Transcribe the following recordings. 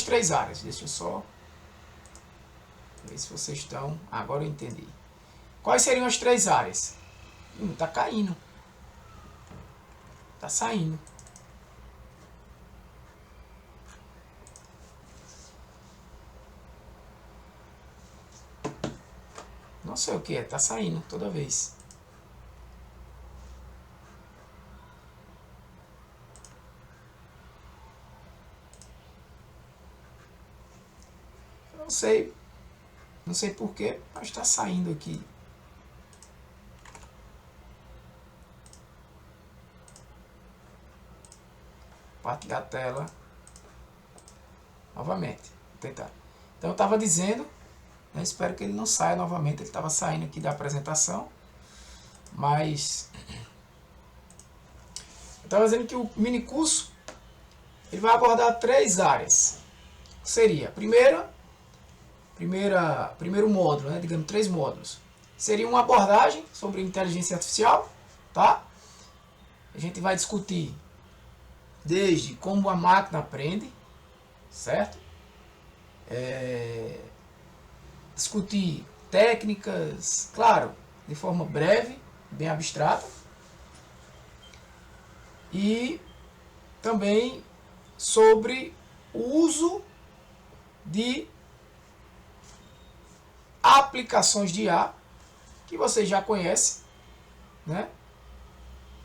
três áreas. Deixa eu só ver se vocês estão... Agora eu entendi. Quais seriam as três áreas? Tá caindo. Tá saindo. Não sei o que é, tá saindo toda vez. Não sei porquê, mas tá saindo aqui. Partilhar a tela. Novamente, vou tentar. Então eu estava dizendo, né, espero que ele não saia novamente. Ele estava saindo aqui da apresentação, mas eu estava dizendo que o mini curso ele vai abordar três áreas. Seria primeiro módulo, né, digamos 3 módulos. Seria uma abordagem sobre inteligência artificial, tá? A gente vai discutir desde como a máquina aprende, certo? Discutir técnicas, claro, de forma breve, bem abstrata. E também sobre o uso de aplicações de IA, que vocês já conhecem, né?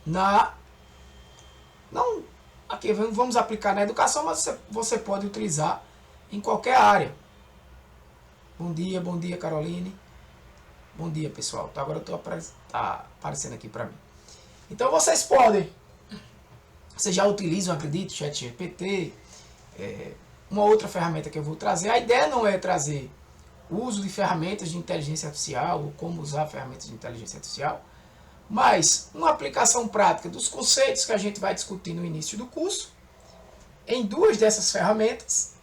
Não, aqui vamos aplicar na educação, mas você pode utilizar em qualquer área. Bom dia Caroline. Bom dia, pessoal. Então, agora tá aparecendo aqui para mim. Então vocês já utilizam, acredito, ChatGPT, uma outra ferramenta que eu vou trazer. A ideia não é trazer o uso de ferramentas de inteligência artificial ou como usar ferramentas de inteligência artificial, mas uma aplicação prática dos conceitos que a gente vai discutir no início do curso em duas dessas ferramentas.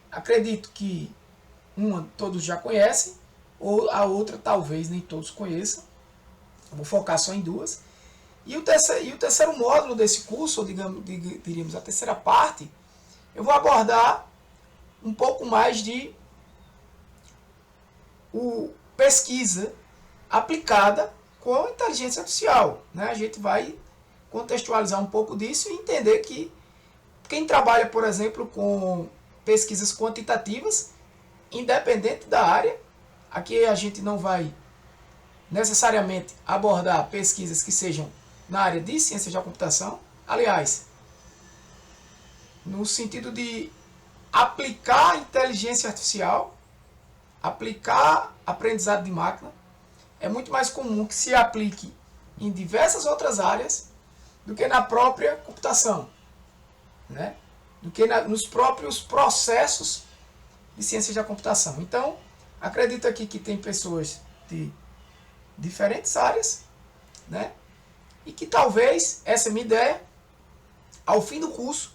Acredito que uma todos já conhecem, ou a outra talvez nem todos conheçam. Vou focar só em duas. E o terceiro módulo desse curso, ou diríamos a terceira parte, eu vou abordar um pouco mais de pesquisa aplicada com inteligência artificial, né? A gente vai contextualizar um pouco disso e entender que quem trabalha, por exemplo, com pesquisas quantitativas, independente da área, aqui a gente não vai necessariamente abordar pesquisas que sejam na área de ciência da computação, aliás, no sentido de aplicar inteligência artificial, aplicar aprendizado de máquina, é muito mais comum que se aplique em diversas outras áreas do que na própria computação, né? Do que nos próprios processos de ciência da computação. Então, acredito aqui que tem pessoas de diferentes áreas, né? E que talvez, essa é a minha ideia, ao fim do curso,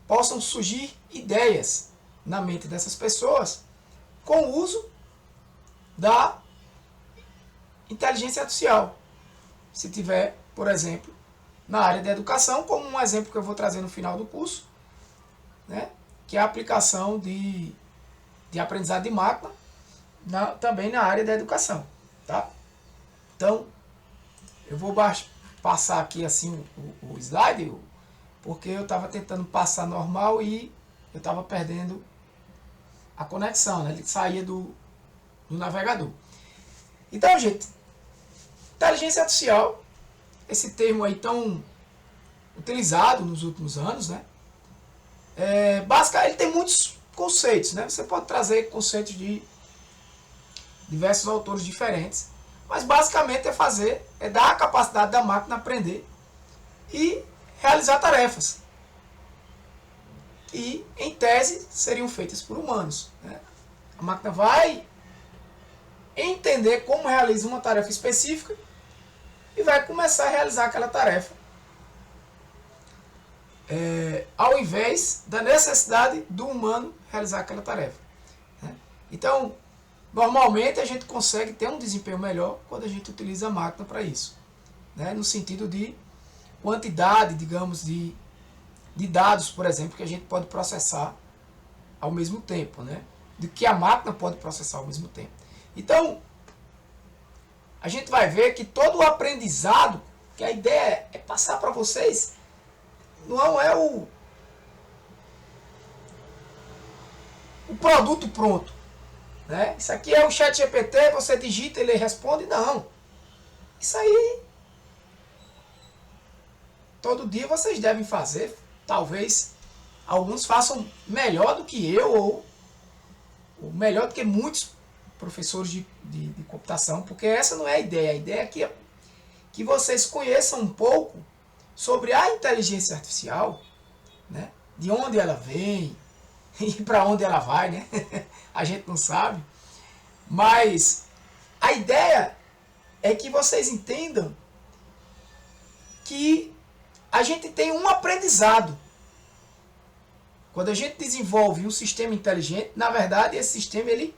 possam surgir ideias na mente dessas pessoas com o uso da inteligência artificial. Se tiver, por exemplo, na área da educação, como um exemplo que eu vou trazer no final do curso, né, que é a aplicação de aprendizado de máquina também na área da educação. Tá? Então, eu vou passar aqui assim o slide, porque eu estava tentando passar normal e eu estava perdendo a conexão, né? Ele saía do navegador. Então, gente, inteligência artificial, esse termo aí tão utilizado nos últimos anos, né? Basicamente, ele tem muitos conceitos, né? Você pode trazer conceitos de diversos autores diferentes, mas basicamente é dar a capacidade da máquina aprender e realizar tarefas que, em tese, seriam feitas por humanos, né? A máquina vai entender como realiza uma tarefa específica e vai começar a realizar aquela tarefa, ao invés da necessidade do humano realizar aquela tarefa, né? Então, normalmente a gente consegue ter um desempenho melhor quando a gente utiliza a máquina para isso, né? No sentido de quantidade, digamos, de de dados, por exemplo, que a gente pode processar ao mesmo tempo, né? Do que a máquina pode processar ao mesmo tempo. Então, a gente vai ver que todo o aprendizado, que a ideia é passar para vocês, não é o produto pronto, né? Isso aqui é o chat GPT, você digita, ele responde, não. Isso aí, todo dia vocês devem fazer, talvez alguns façam melhor do que eu, ou melhor do que muitos professores de computação, porque essa não é a ideia é que vocês conheçam um pouco sobre a inteligência artificial, né? De onde ela vem e para onde ela vai, né? A gente não sabe, mas a ideia é que vocês entendam que a gente tem um aprendizado. Quando a gente desenvolve um sistema inteligente, na verdade esse sistema ele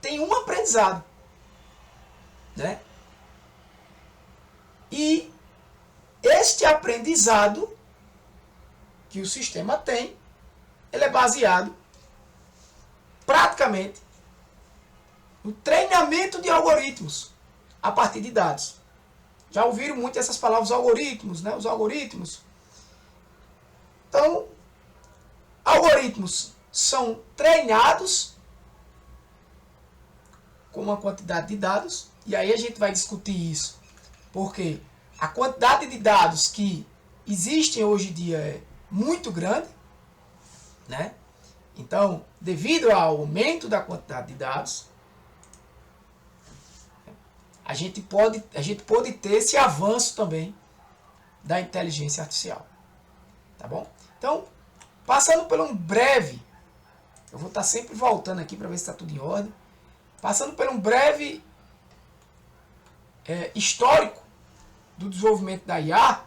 tem um aprendizado, né? E este aprendizado que o sistema tem, ele é baseado praticamente no treinamento de algoritmos a partir de dados. Já ouviram muito essas palavras algoritmos, né? Os algoritmos. Então, algoritmos são treinados com uma quantidade de dados, e aí a gente vai discutir isso, porque a quantidade de dados que existem hoje em dia é muito grande, né? Então, devido ao aumento da quantidade de dados, a gente pode ter esse avanço também da inteligência artificial. Tá bom? Então, passando por um breve, eu vou estar sempre voltando aqui para ver se está tudo em ordem. Passando por um breve histórico do desenvolvimento da IA,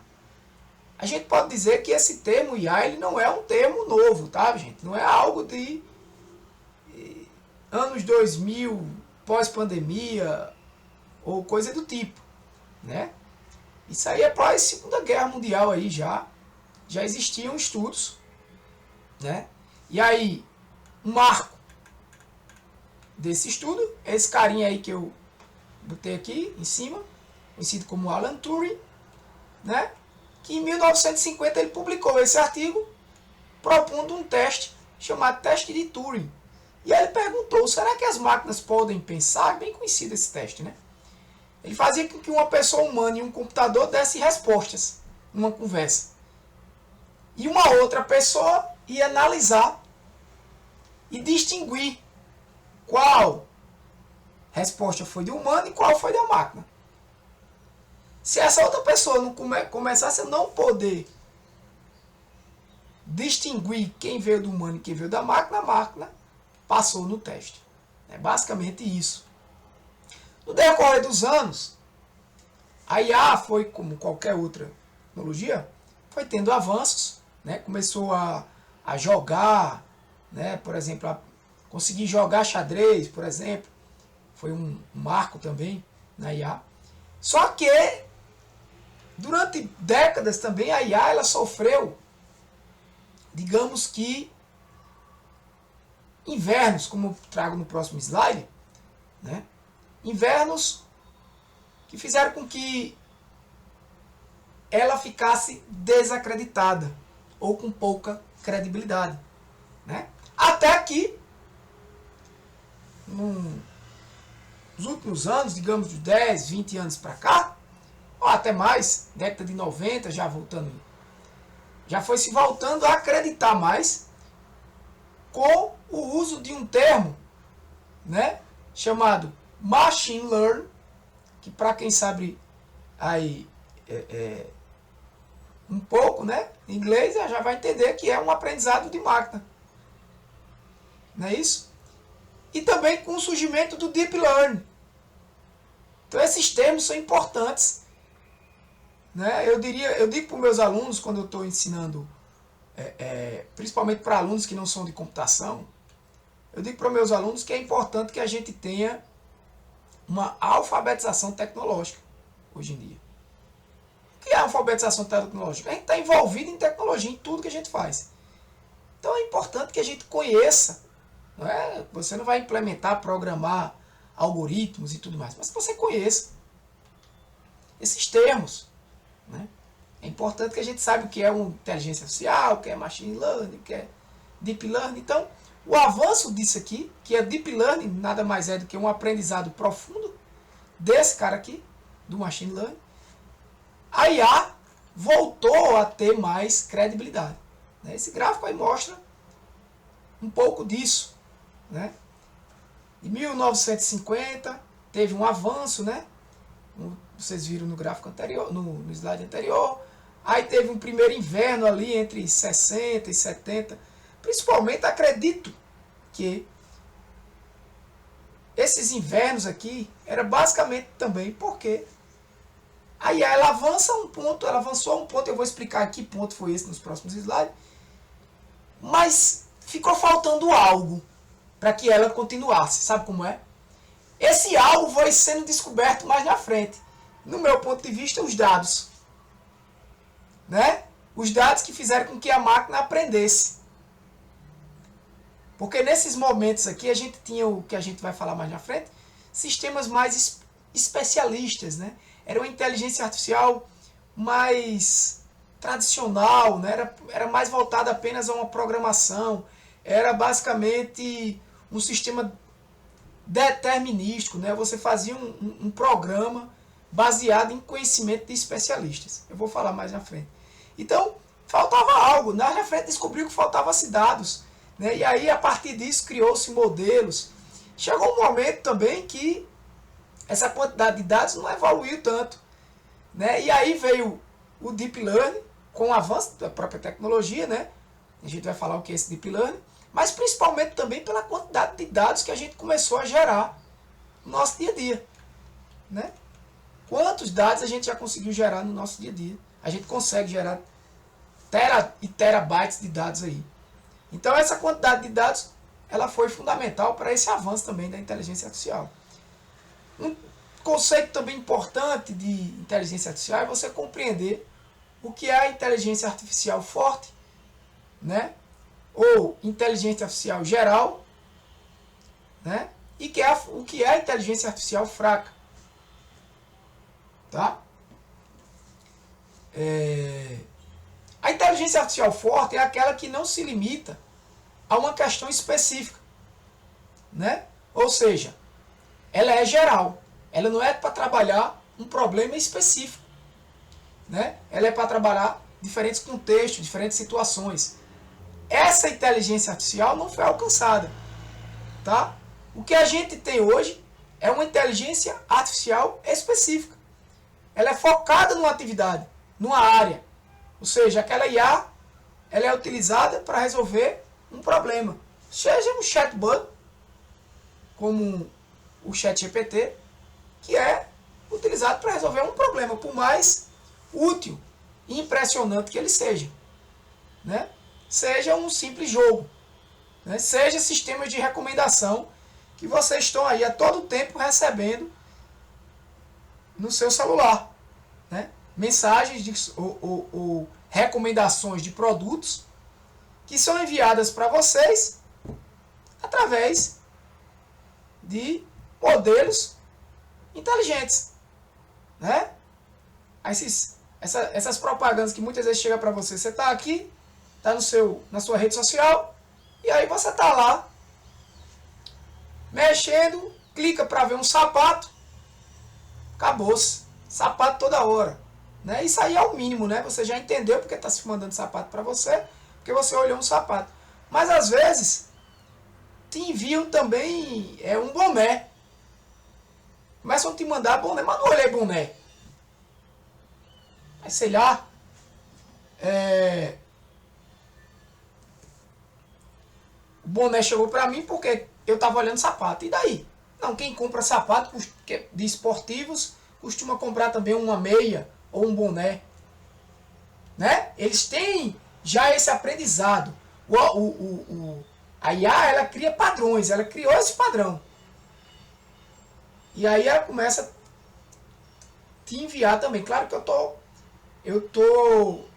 a gente pode dizer que esse termo IA ele não é um termo novo, tá, gente? Não é algo de anos 2000, pós-pandemia, ou coisa do tipo, né? Isso aí é pós-Segunda Guerra Mundial aí já existiam estudos, né? E aí, um marco desse estudo é esse carinha aí que eu botei aqui em cima, conhecido como Alan Turing, né? Que em 1950 ele publicou esse artigo propondo um teste chamado teste de Turing. E aí ele perguntou, será que as máquinas podem pensar? Bem conhecido esse teste, né? Ele fazia com que uma pessoa humana e um computador dessem respostas numa conversa. E uma outra pessoa ia analisar e distinguir qual resposta foi do humano e qual foi da máquina. Se essa outra pessoa não começasse a não poder distinguir quem veio do humano e quem veio da máquina, a máquina passou no teste. É basicamente isso. No decorrer dos anos, a IA foi, como qualquer outra tecnologia, foi tendo avanços, né? Começou a jogar, né? Por exemplo, a conseguir jogar xadrez, por exemplo, foi um marco também na IA. Só que, durante décadas também, a IA ela sofreu, digamos que, invernos, como eu trago no próximo slide, né? Invernos que fizeram com que ela ficasse desacreditada ou com pouca credibilidade, né? Até que nos últimos anos, digamos de 10, 20 anos para cá, ou até mais, década de 90, já foi se voltando a acreditar mais com o uso de um termo, né, chamado Machine Learning, que para quem sabe aí um pouco, né, em inglês, já vai entender que é um aprendizado de máquina. Não é isso? E também com o surgimento do Deep Learning. Então esses termos são importantes, né? Eu digo para os meus alunos, quando eu estou ensinando, principalmente para alunos que não são de computação, eu digo para os meus alunos que é importante que a gente tenha uma alfabetização tecnológica hoje em dia. que é a alfabetização tecnológica? A gente está envolvido em tecnologia, em tudo que a gente faz. Então é importante que a gente conheça. Não é? Você não vai implementar, programar algoritmos e tudo mais, mas que você conheça esses termos. Né? É importante que a gente saiba o que é uma inteligência artificial, o que é machine learning, o que é deep learning. Então, o avanço disso aqui, que é deep learning, nada mais é do que um aprendizado profundo desse cara aqui, do machine learning, a IA voltou a ter mais credibilidade. Né? Esse gráfico aí mostra um pouco disso. Né? Em 1950 teve um avanço, né? Vocês viram no gráfico anterior, no slide anterior. Aí teve um primeiro inverno ali entre 60 e 70. Principalmente acredito que esses invernos aqui era basicamente também porque aí ela avança um ponto, ela avançou um ponto, eu vou explicar que ponto foi esse nos próximos slides, mas ficou faltando algo para que ela continuasse, sabe como é? Esse algo foi sendo descoberto mais na frente. No meu ponto de vista, os dados. Né? Os dados que fizeram com que a máquina aprendesse. Porque nesses momentos aqui a gente tinha o que a gente vai falar mais na frente, sistemas mais especialistas, né? Era uma inteligência artificial mais tradicional, né? Era mais voltada apenas a uma programação, era basicamente um sistema determinístico, né? Você fazia um programa baseado em conhecimento de especialistas. Eu vou falar mais na frente. Então, faltava algo. Mais na frente descobriu que faltava-se dados. Né? E aí, a partir disso, criou-se modelos. Chegou um momento também que essa quantidade de dados não evoluiu tanto. Né? E aí veio o Deep Learning, com o avanço da própria tecnologia. Né? A gente vai falar o que é esse Deep Learning. Mas principalmente também pela quantidade de dados que a gente começou a gerar no nosso dia a dia. Né? Quantos dados a gente já conseguiu gerar no nosso dia a dia? A gente consegue gerar terabytes de dados aí. Então essa quantidade de dados ela foi fundamental para esse avanço também da inteligência artificial. Um conceito também importante de inteligência artificial é você compreender o que é a inteligência artificial forte, né? Ou inteligência artificial geral, né? E o que é a inteligência artificial fraca. Tá? A inteligência artificial forte é aquela que não se limita a uma questão específica. Né? Ou seja, ela é geral. Ela não é para trabalhar um problema específico. Né? Ela é para trabalhar diferentes contextos, diferentes situações. Essa inteligência artificial não foi alcançada. Tá? O que a gente tem hoje é uma inteligência artificial específica. Ela é focada numa atividade, numa área. Ou seja, aquela IA ela é utilizada para resolver um problema. Seja um chatbot, como o ChatGPT, que é utilizado para resolver um problema, por mais útil e impressionante que ele seja. Né? Seja um simples jogo. Né? Seja sistemas de recomendação que vocês estão aí a todo tempo recebendo no seu celular. Né? Mensagens ou recomendações de produtos que são enviadas para vocês através de modelos inteligentes. Né? Essas propagandas que muitas vezes chegam para você, você está aqui, está na sua rede social, e aí você está lá, mexendo, clica para ver um sapato, acabou-se. Sapato toda hora. Né? Isso aí é o mínimo, né? Você já entendeu porque está se mandando sapato para você, porque você olhou um sapato. Mas às vezes te enviam também um boné. Começam a te mandar boné, mas não olhei boné. Mas sei lá. O boné chegou para mim porque eu estava olhando sapato. E daí? Não, quem compra sapato de esportivos costuma comprar também uma meia ou um boné. Né? Eles têm já esse aprendizado. A IA ela cria padrões, ela criou esse padrão. E aí ela começa a te enviar também. Claro que eu estou eu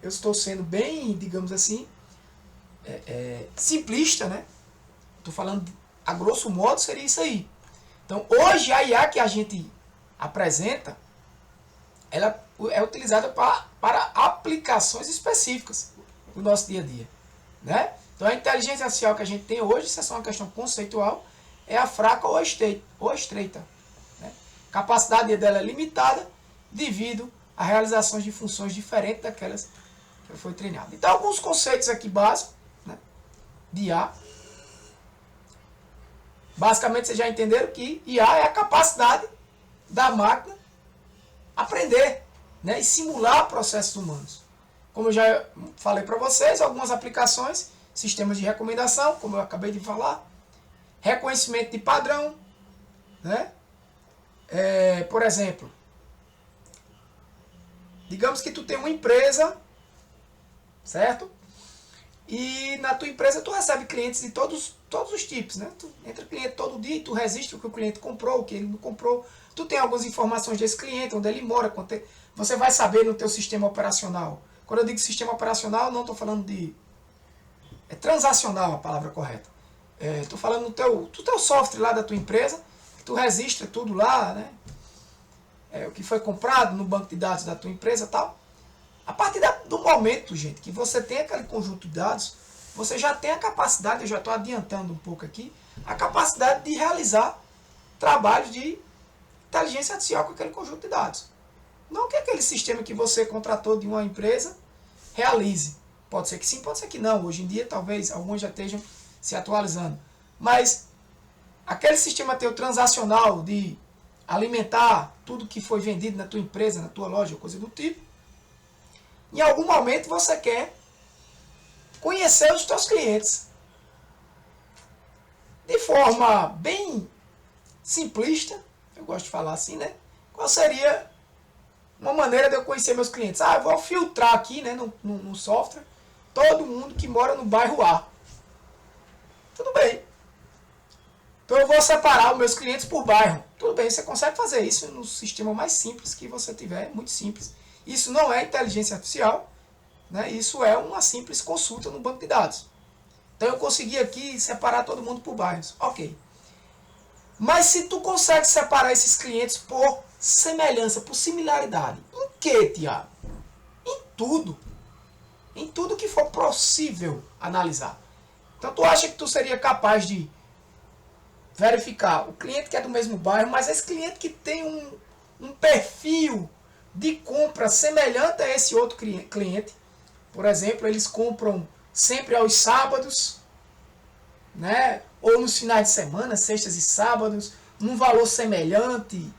estou sendo bem, digamos assim, simplista, né? Estou falando, a grosso modo, seria isso aí. Então, hoje, a IA que a gente apresenta, ela é utilizada para aplicações específicas do nosso dia a dia, né? Então, a inteligência artificial que a gente tem hoje, isso é só uma questão conceitual, é a fraca ou a estreita. Né? A capacidade dela é limitada devido a realizações de funções diferentes daquelas que foi treinada. Então, alguns conceitos aqui básicos, né, de IA. Basicamente, vocês já entenderam que IA é a capacidade da máquina aprender, né, e simular processos humanos. Como eu já falei para vocês, algumas aplicações, sistemas de recomendação, como eu acabei de falar, reconhecimento de padrão, né? Por exemplo, digamos que tu tem uma empresa, certo? E na tua empresa tu recebe clientes de todos os tipos, né? Tu entra cliente todo dia e tu registra o que o cliente comprou, o que ele não comprou. Tu tem algumas informações desse cliente, onde ele mora, você vai saber no teu sistema operacional. Quando eu digo sistema operacional, não estou falando de... É transacional a palavra correta. Estou falando no teu software lá da tua empresa, que tu registra tudo lá, né? O que foi comprado no banco de dados da tua empresa e tal. A partir do momento, gente, que você tem aquele conjunto de dados, você já tem a capacidade, eu já estou adiantando um pouco aqui, a capacidade de realizar trabalhos de inteligência artificial com aquele conjunto de dados. Não que aquele sistema que você contratou de uma empresa realize. Pode ser que sim, pode ser que não. Hoje em dia, talvez, alguns já estejam se atualizando. Mas aquele sistema teu transacional de alimentar tudo que foi vendido na tua empresa, na tua loja, coisa do tipo, em algum momento você quer conhecer os teus clientes. De forma bem simplista, eu gosto de falar assim, né? Qual seria uma maneira de eu conhecer meus clientes? Eu vou filtrar aqui, né, no software todo mundo que mora no bairro A. Tudo bem. Então eu vou separar os meus clientes por bairro. Tudo bem, você consegue fazer isso no sistema mais simples que você tiver, muito simples. Isso não é inteligência artificial, né? Isso é uma simples consulta no banco de dados. Então eu consegui aqui separar todo mundo por bairros. Ok. Mas se tu consegue separar esses clientes por semelhança, por similaridade, em que, Tiago? Em tudo. Em tudo que for possível analisar. Então tu acha que tu seria capaz de verificar o cliente que é do mesmo bairro, mas esse cliente que tem um perfil de compra semelhante a esse outro cliente. Por exemplo, eles compram sempre aos sábados, né? Ou nos finais de semana, sextas e sábados, num valor semelhante.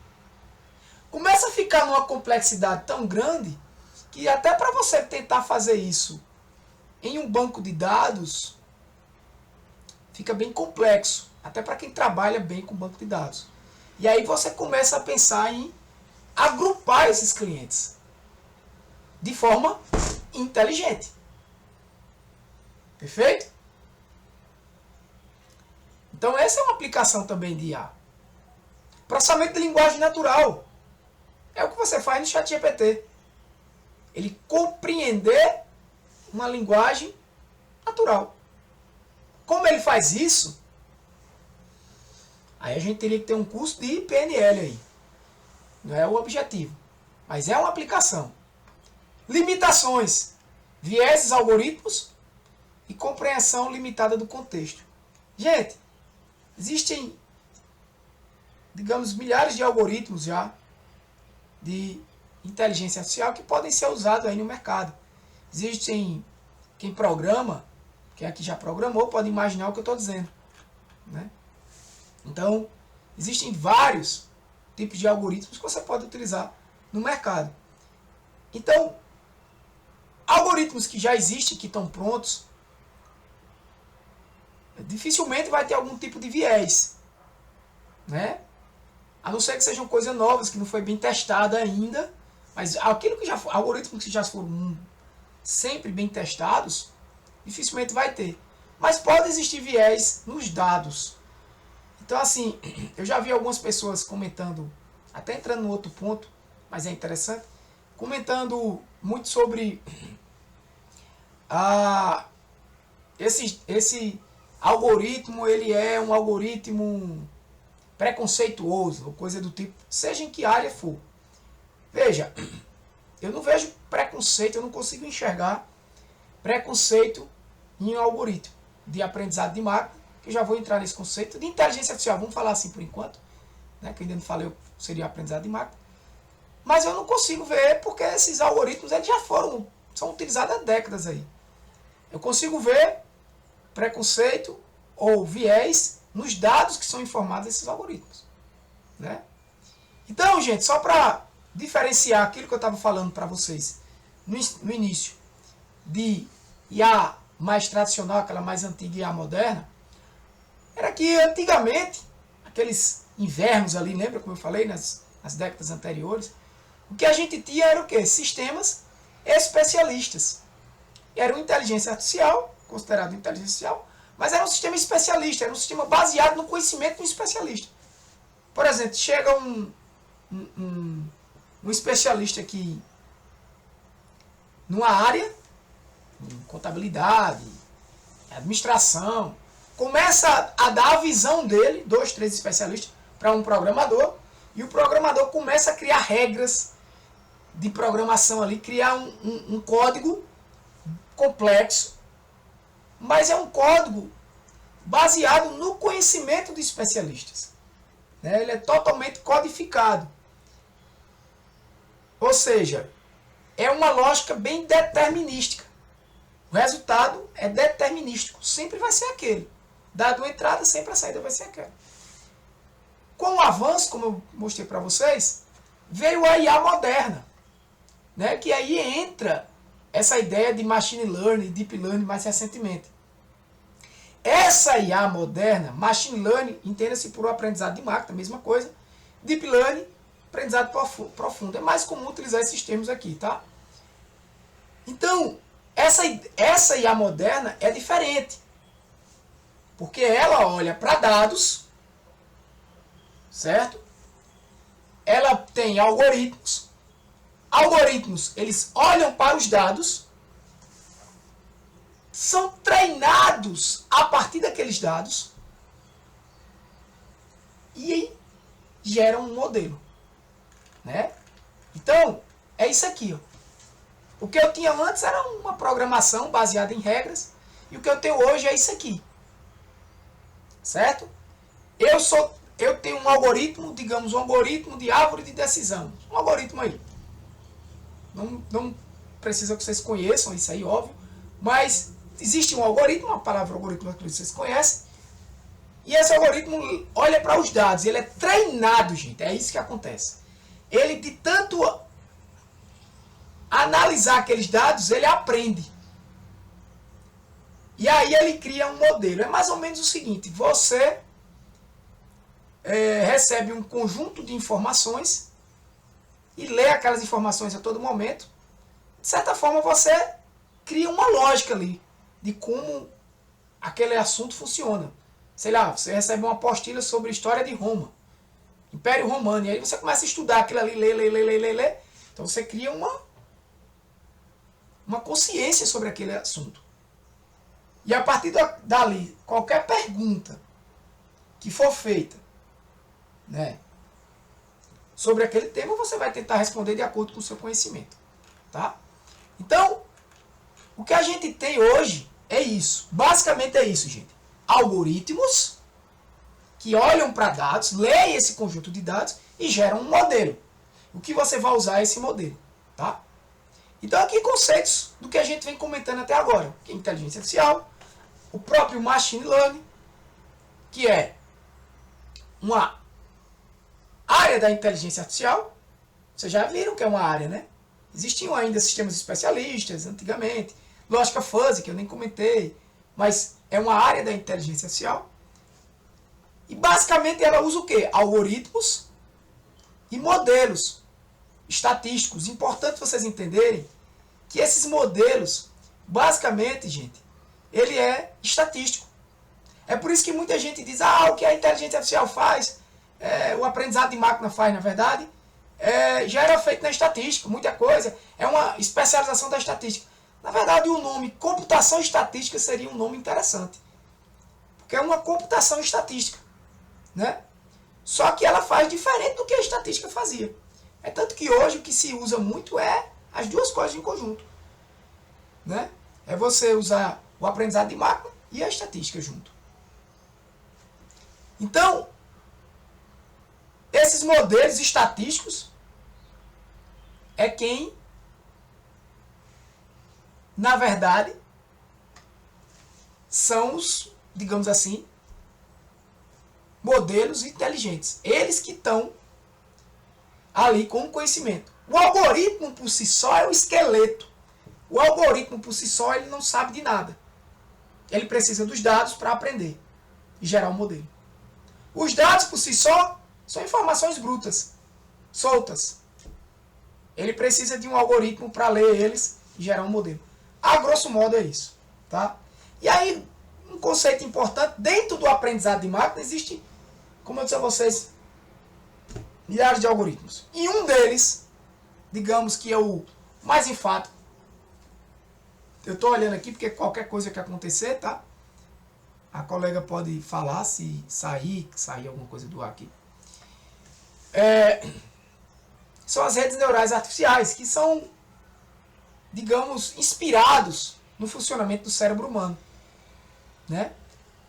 Começa a ficar numa complexidade tão grande que até para você tentar fazer isso em um banco de dados fica bem complexo, até para quem trabalha bem com banco de dados. E aí você começa a pensar em agrupar esses clientes de forma inteligente. Perfeito? Então essa é uma aplicação também de IA. Processamento de linguagem natural. É o que você faz no ChatGPT. Ele compreender uma linguagem natural. Como ele faz isso? Aí a gente teria que ter um curso de PNL aí. Não é o objetivo, mas é uma aplicação. Limitações, vieses, algoritmos e compreensão limitada do contexto. Gente, existem, digamos, milhares de algoritmos já de inteligência artificial que podem ser usados aí no mercado. Existem quem programa, quem aqui já programou, pode imaginar o que eu estou dizendo, né? Então, existem vários tipos de algoritmos que você pode utilizar no mercado. Então, algoritmos que já existem, que estão prontos, dificilmente vai ter algum tipo de viés, né? A não ser que sejam coisas novas, que não foi bem testada ainda, mas aquilo que já algoritmos que já foram sempre bem testados, dificilmente vai ter. Mas pode existir viés nos dados. Então, assim, eu já vi algumas pessoas comentando, até entrando no outro ponto, mas é interessante, comentando muito sobre esse algoritmo, ele é um algoritmo preconceituoso, ou coisa do tipo, seja em que área for. Veja, eu não vejo preconceito, eu não consigo enxergar preconceito em um algoritmo de aprendizado de máquina, que eu já vou entrar nesse conceito de inteligência artificial, vamos falar assim por enquanto, né, que eu ainda não falei o que seria aprendizado de máquina, mas eu não consigo ver porque esses algoritmos eles já são utilizados há décadas aí. Eu consigo ver preconceito ou viés nos dados que são informados desses algoritmos, né? Então, gente, só para diferenciar aquilo que eu estava falando para vocês no início de IA mais tradicional, aquela mais antiga IA moderna, era que antigamente, aqueles invernos ali, lembra como eu falei nas décadas anteriores, o que a gente tinha era o quê? Sistemas especialistas. Era uma inteligência artificial, considerado inteligência artificial, mas era um sistema especialista, era um sistema baseado no conhecimento do especialista. Por exemplo, chega um especialista aqui numa área, em contabilidade, administração, começa a dar a visão dele, 2, 3 especialistas, para um programador, e o programador começa a criar regras de programação ali, criar um código complexo, mas é um código baseado no conhecimento de especialistas. Né? Ele é totalmente codificado. Ou seja, é uma lógica bem determinística. O resultado é determinístico, sempre vai ser aquele. Dado uma entrada, sempre a saída vai ser aquela. Com o avanço, como eu mostrei para vocês, veio a IA moderna, né? Que aí entra essa ideia de machine learning, deep learning mais recentemente. Essa IA moderna, machine learning, entenda-se por aprendizado de máquina, mesma coisa. Deep learning, aprendizado profundo. É mais comum utilizar esses termos aqui, tá? Então, essa IA moderna é diferente. Porque ela olha para dados, certo? Ela tem algoritmos. Algoritmos, eles olham para os dados, são treinados a partir daqueles dados e geram um modelo, né? Então, é isso aqui, ó. O que eu tinha antes era uma programação baseada em regras, e o que eu tenho hoje é isso aqui. Certo? Eu tenho um algoritmo, digamos, um algoritmo de árvore de decisão. Um algoritmo aí. Não precisa que vocês conheçam isso aí, óbvio, mas existe um algoritmo, a palavra algoritmo que vocês conhecem, e esse algoritmo olha para os dados, ele é treinado, gente, é isso que acontece. Ele, de tanto analisar aqueles dados, ele aprende. E aí ele cria um modelo. É mais ou menos o seguinte, você recebe um conjunto de informações e lê aquelas informações a todo momento. De certa forma, você cria uma lógica ali de como aquele assunto funciona. Sei lá, você recebe uma apostila sobre a história de Roma, Império Romano, e aí você começa a estudar aquilo ali, lê. Então você cria uma consciência sobre aquele assunto. E a partir dali, qualquer pergunta que for feita, né, sobre aquele tema, você vai tentar responder de acordo com o seu conhecimento. Tá? Então, o que a gente tem hoje é isso. Basicamente é isso, gente. Algoritmos que olham para dados, leem esse conjunto de dados e geram um modelo. O que você vai usar é esse modelo. Tá? Então, aqui conceitos do que a gente vem comentando até agora. Que é inteligência artificial, o próprio machine learning, que é uma área da inteligência artificial. Vocês já viram que é uma área, né? Existiam ainda sistemas especialistas antigamente, lógica fuzzy, que eu nem comentei, mas é uma área da inteligência artificial. E basicamente ela usa o quê? Algoritmos e modelos estatísticos. Importante vocês entenderem que esses modelos, basicamente, gente, ele é estatístico. É por isso que muita gente diz, o que a inteligência artificial faz, o aprendizado de máquina faz, na verdade, já era feito na estatística, muita coisa. É uma especialização da estatística. Na verdade, o nome computação estatística seria um nome interessante. Porque é uma computação estatística, né? Só que ela faz diferente do que a estatística fazia. É tanto que hoje o que se usa muito é as duas coisas em conjunto, né? É você usar o aprendizado de máquina e a estatística junto. Então, esses modelos estatísticos é quem, na verdade, são os, digamos assim, modelos inteligentes. Eles que estão ali com o conhecimento. O algoritmo por si só é o esqueleto. O algoritmo por si só ele não sabe de nada. Ele precisa dos dados para aprender e gerar um modelo. Os dados por si só são informações brutas, soltas. Ele precisa de um algoritmo para ler eles e gerar um modelo. A grosso modo é isso. Tá? E aí, um conceito importante, dentro do aprendizado de máquina existe, como eu disse a vocês, milhares de algoritmos. E um deles, digamos que é o mais enfático, eu estou olhando aqui porque qualquer coisa que acontecer, tá? A colega pode falar se sair alguma coisa do ar aqui. São as redes neurais artificiais, que são, digamos, inspirados no funcionamento do cérebro humano, né?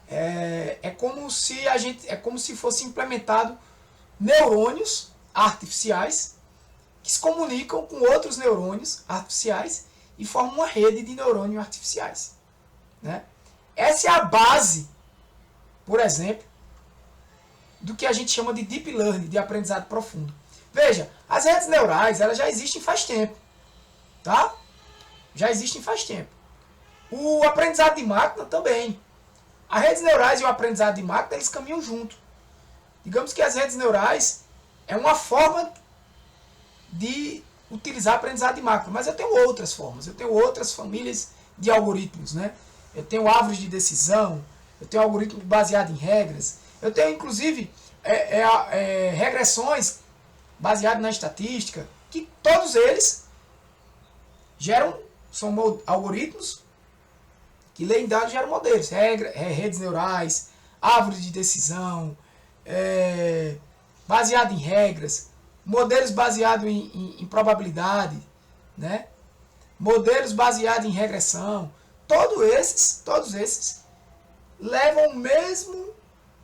É como se fosse implementado neurônios artificiais que se comunicam com outros neurônios artificiais e formam uma rede de neurônios artificiais, né? Essa é a base, por exemplo, do que a gente chama de deep learning, de aprendizado profundo. Veja, as redes neurais, elas já existem faz tempo, tá? Já existem faz tempo. O aprendizado de máquina também. As redes neurais e o aprendizado de máquina, eles caminham junto. Digamos que as redes neurais é uma forma de utilizar aprendizado de máquina, mas eu tenho outras formas, eu tenho outras famílias de algoritmos, né? Eu tenho árvores de decisão, eu tenho algoritmo baseado em regras, eu tenho inclusive regressões baseadas na estatística, que todos eles são algoritmos que leem dados e geram modelos, redes neurais, árvores de decisão, baseado em regras, modelos baseados em probabilidade, né? Modelos baseados em regressão. Todos esses levam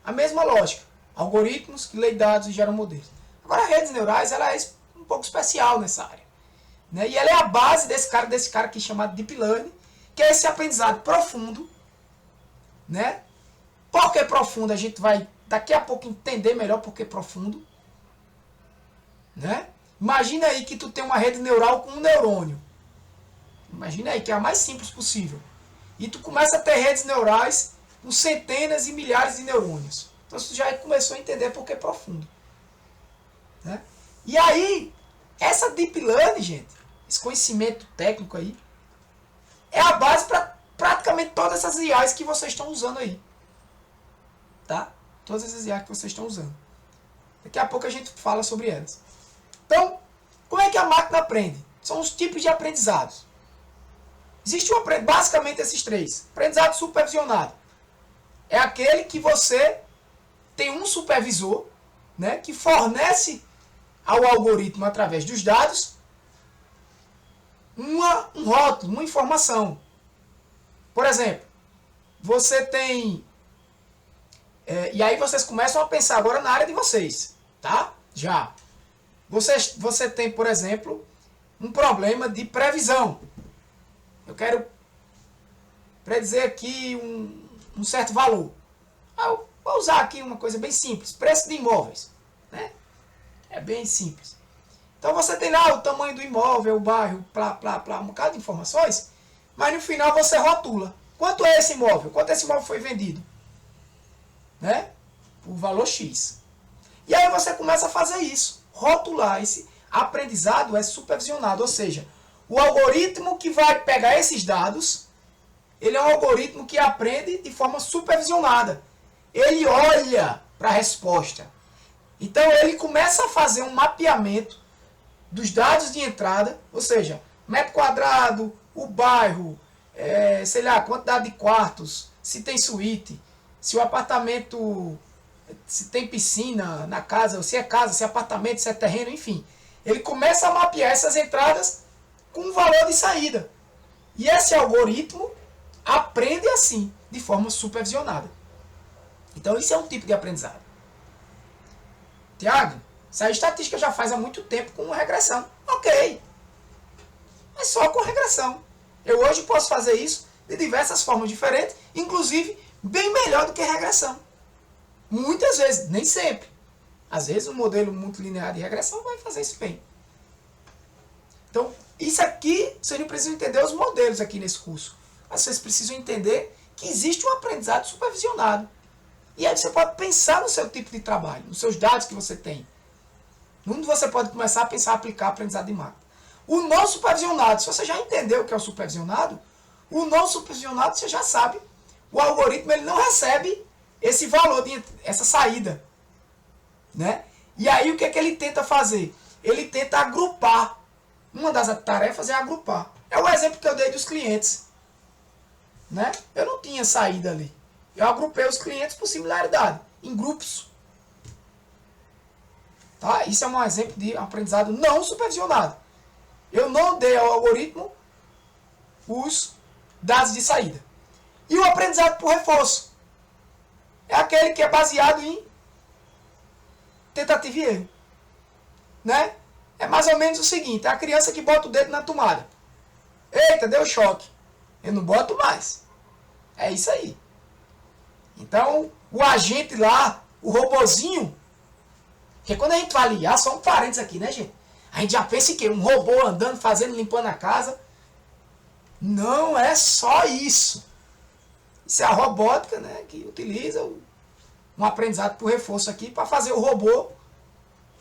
a mesma lógica. Algoritmos que leem dados e geram modelos. Agora, a redes neurais ela é um pouco especial nessa área, né? E ela é a base desse cara aqui chamado Deep Learning, que é esse aprendizado profundo, né? Por que profundo? A gente vai daqui a pouco entender melhor por que profundo, né? Imagina aí que tu tem uma rede neural com um neurônio. Imagina aí que é a mais simples possível. E tu começa a ter redes neurais com centenas e milhares de neurônios. Então tu já começou a entender por que profundo, né? E aí, essa Deep Learning, gente, esse conhecimento técnico aí, é a base para praticamente todas essas IAs que vocês estão usando aí. Tá? Todas essas IAs que vocês estão usando. Daqui a pouco a gente fala sobre elas. Então, como é que a máquina aprende? São os tipos de aprendizados. Existe basicamente esses três. Aprendizado supervisionado. É aquele que você tem um supervisor, né, que fornece ao algoritmo, através dos dados, um rótulo, uma informação. Por exemplo, você tem... e aí vocês começam a pensar agora na área de vocês, tá? Já. Você tem, por exemplo, um problema de previsão. Eu quero predizer aqui um certo valor. Eu vou usar aqui uma coisa bem simples, preço de imóveis, né? É bem simples. Então você tem lá o tamanho do imóvel, o bairro, um bocado de informações, mas no final você rotula. Quanto é esse imóvel? Quanto esse imóvel foi vendido? Né? Por valor X. E aí você começa a fazer isso, rotular. Esse aprendizado é supervisionado, ou seja, o algoritmo que vai pegar esses dados, ele é um algoritmo que aprende de forma supervisionada. Ele olha para a resposta. Então ele começa a fazer um mapeamento dos dados de entrada, ou seja, metro quadrado, o bairro, sei lá, quantidade de quartos, se tem suíte, se o apartamento, se tem piscina na casa, se é apartamento, se é terreno, enfim. Ele começa a mapear essas entradas com um valor de saída. E esse algoritmo aprende assim, de forma supervisionada. Então isso é um tipo de aprendizado. Tiago, essa estatística já faz há muito tempo com regressão. Ok. Mas só com regressão. Eu hoje posso fazer isso de diversas formas diferentes, inclusive bem melhor do que regressão. Muitas vezes, nem sempre. Às vezes um modelo multilinear de regressão vai fazer isso bem. Então, isso aqui, vocês não precisam entender os modelos aqui nesse curso. Mas vocês precisam entender que existe um aprendizado supervisionado. E aí você pode pensar no seu tipo de trabalho, nos seus dados que você tem. Onde você pode começar a pensar, aplicar aprendizado de máquina. O não supervisionado, se você já entendeu o que é o supervisionado, o não supervisionado você já sabe. O algoritmo ele não recebe esse valor, essa saída. Né? E aí o que é que ele tenta fazer? Ele tenta agrupar. Uma das tarefas é agrupar. É o exemplo que eu dei dos clientes. Né? Eu não tinha saída ali. Eu agrupei os clientes por similaridade, em grupos. Tá? Isso é um exemplo de aprendizado não supervisionado. Eu não dei ao algoritmo os dados de saída. E o aprendizado por reforço é aquele que é baseado em tentativa e erro. Né? É mais ou menos o seguinte, é a criança que bota o dedo na tomada. Eita, deu choque. Eu não boto mais. É isso aí. Então, o agente lá, o robozinho, porque quando a gente fala IA, só um parênteses aqui, né, gente? A gente já pensa em quê? Um robô andando, fazendo, limpando a casa. Não é só isso. Isso é a robótica, né, que utiliza um aprendizado por reforço aqui para fazer o robô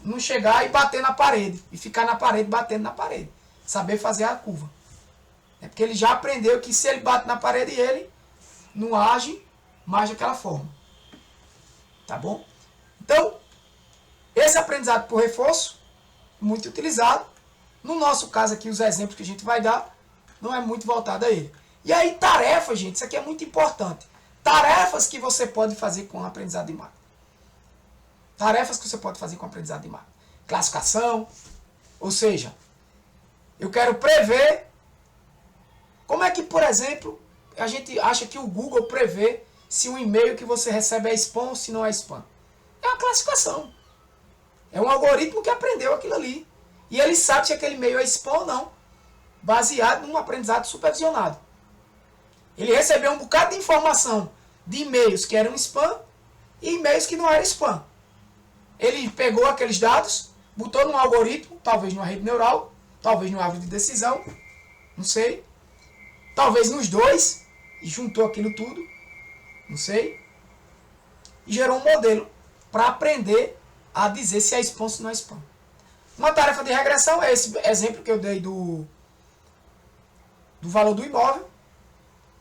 não chegar e bater na parede. E ficar na parede, batendo na parede. Saber fazer a curva. É porque ele já aprendeu que se ele bate na parede, ele não age mais daquela forma. Tá bom? Então, esse aprendizado por reforço, muito utilizado. No nosso caso aqui, os exemplos que a gente vai dar, não é muito voltado a ele. E aí, tarefas, gente, isso aqui é muito importante. Tarefas que você pode fazer com o aprendizado de máquina. Tarefas que você pode fazer com o aprendizado de máquina. Classificação, ou seja, eu quero prever como é que, por exemplo, a gente acha que o Google prevê se um e-mail que você recebe é spam ou se não é spam. É uma classificação. É um algoritmo que aprendeu aquilo ali. E ele sabe se aquele e-mail é spam ou não, baseado num aprendizado supervisionado. Ele recebeu um bocado de informação de e-mails que eram spam e e-mails que não eram spam. Ele pegou aqueles dados, botou num algoritmo, talvez numa rede neural, talvez numa árvore de decisão, não sei. Talvez nos dois, e juntou aquilo tudo, não sei. E gerou um modelo para aprender a dizer se é spam ou se não é spam. Uma tarefa de regressão é esse exemplo que eu dei do valor do imóvel.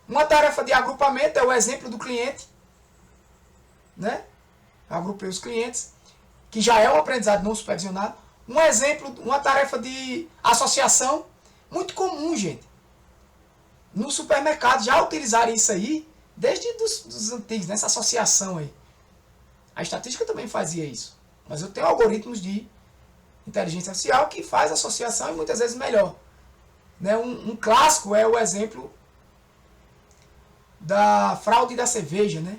Uma tarefa de agrupamento é o exemplo do cliente. Né? Agrupei os clientes, que já é um aprendizado não supervisionado. Um exemplo, uma tarefa de associação, muito comum, gente. No supermercado já utilizaram isso aí, desde dos antigos, nessa associação aí. A estatística também fazia isso. Mas eu tenho algoritmos de inteligência artificial que faz associação e muitas vezes melhor. Né? Um clássico é o exemplo da fraude da cerveja. Né?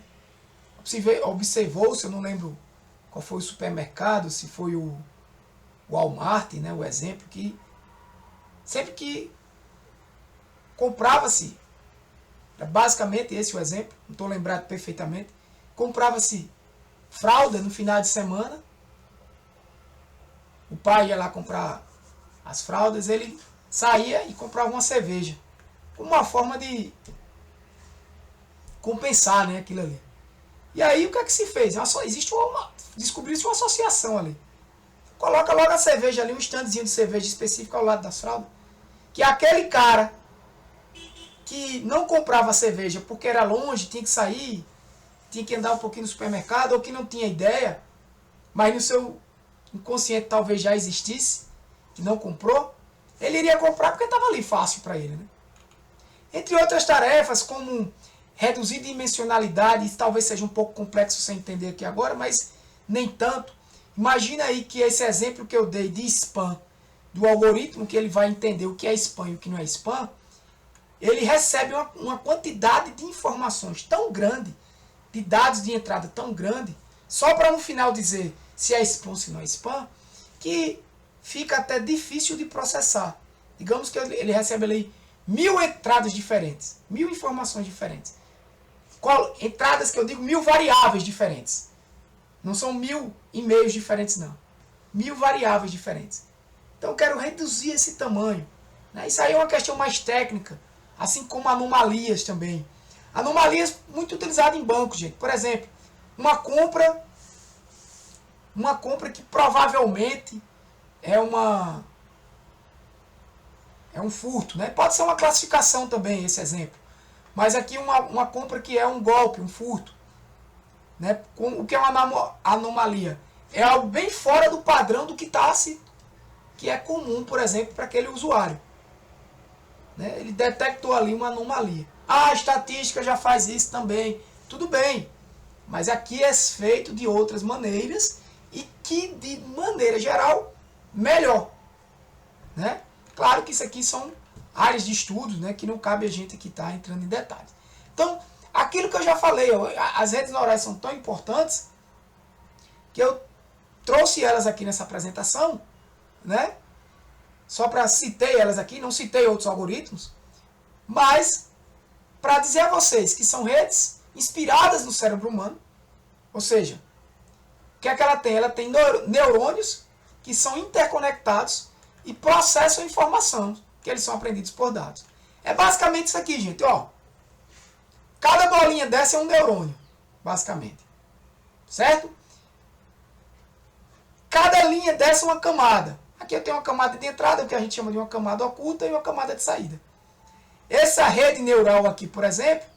Observou-se, eu não lembro qual foi o supermercado, se foi o Walmart, né? O exemplo, que sempre que comprava-se, basicamente esse é o exemplo, não estou lembrado perfeitamente, comprava-se fralda no final de semana, o pai ia lá comprar as fraldas, ele saía e comprava uma cerveja, como uma forma de compensar, né, aquilo ali. E aí o que é que se fez? Descobriu-se uma associação ali. Coloca logo a cerveja ali, um standzinho de cerveja específico ao lado das fraldas, que aquele cara que não comprava cerveja porque era longe, tinha que sair, tinha que andar um pouquinho no supermercado, ou que não tinha ideia, mas no seu inconsciente talvez já existisse, que não comprou, ele iria comprar porque estava ali fácil para ele, né? Entre outras tarefas, como reduzir dimensionalidade, isso talvez seja um pouco complexo sem entender aqui agora, mas nem tanto. Imagina aí que esse exemplo que eu dei de spam, do algoritmo que ele vai entender o que é spam e o que não é spam, ele recebe uma quantidade de informações tão grande, de dados de entrada tão grande, só para no final dizer se é spam ou se não é spam, que fica até difícil de processar. Digamos que ele recebe ali 1000 entradas diferentes, 1000 informações diferentes. Entradas que eu digo 1000 variáveis diferentes. Não são 1000 e-mails diferentes, não. 1000 variáveis diferentes. Então eu quero reduzir esse tamanho. Né? Isso aí é uma questão mais técnica, assim como anomalias também. Anomalias muito utilizadas em banco, gente. Por exemplo, uma compra que provavelmente é um furto, né? Pode ser uma classificação também, esse exemplo. Mas aqui uma compra que é um golpe, um furto. Né? O que é uma anomalia? É algo bem fora do padrão do que é comum, por exemplo, para aquele usuário. Né? Ele detectou ali uma anomalia. A estatística já faz isso também. Tudo bem. Mas aqui é feito de outras maneiras e que, de maneira geral, melhor. Né? Claro que isso aqui são áreas de estudos, né, que não cabe a gente aqui estar entrando em detalhes. Então, aquilo que eu já falei, as redes neurais são tão importantes que eu trouxe elas aqui nessa apresentação, né? Só para citei elas aqui, não citei outros algoritmos, mas para dizer a vocês que são redes inspiradas no cérebro humano, ou seja, o que é que ela tem? Ela tem neurônios que são interconectados e processam informação, que eles são aprendidos por dados. É basicamente isso aqui, gente, ó. Cada bolinha dessa é um neurônio, basicamente. Certo? Cada linha dessa é uma camada. Aqui eu tenho uma camada de entrada, o que a gente chama de uma camada oculta, e uma camada de saída. Essa rede neural aqui, por exemplo,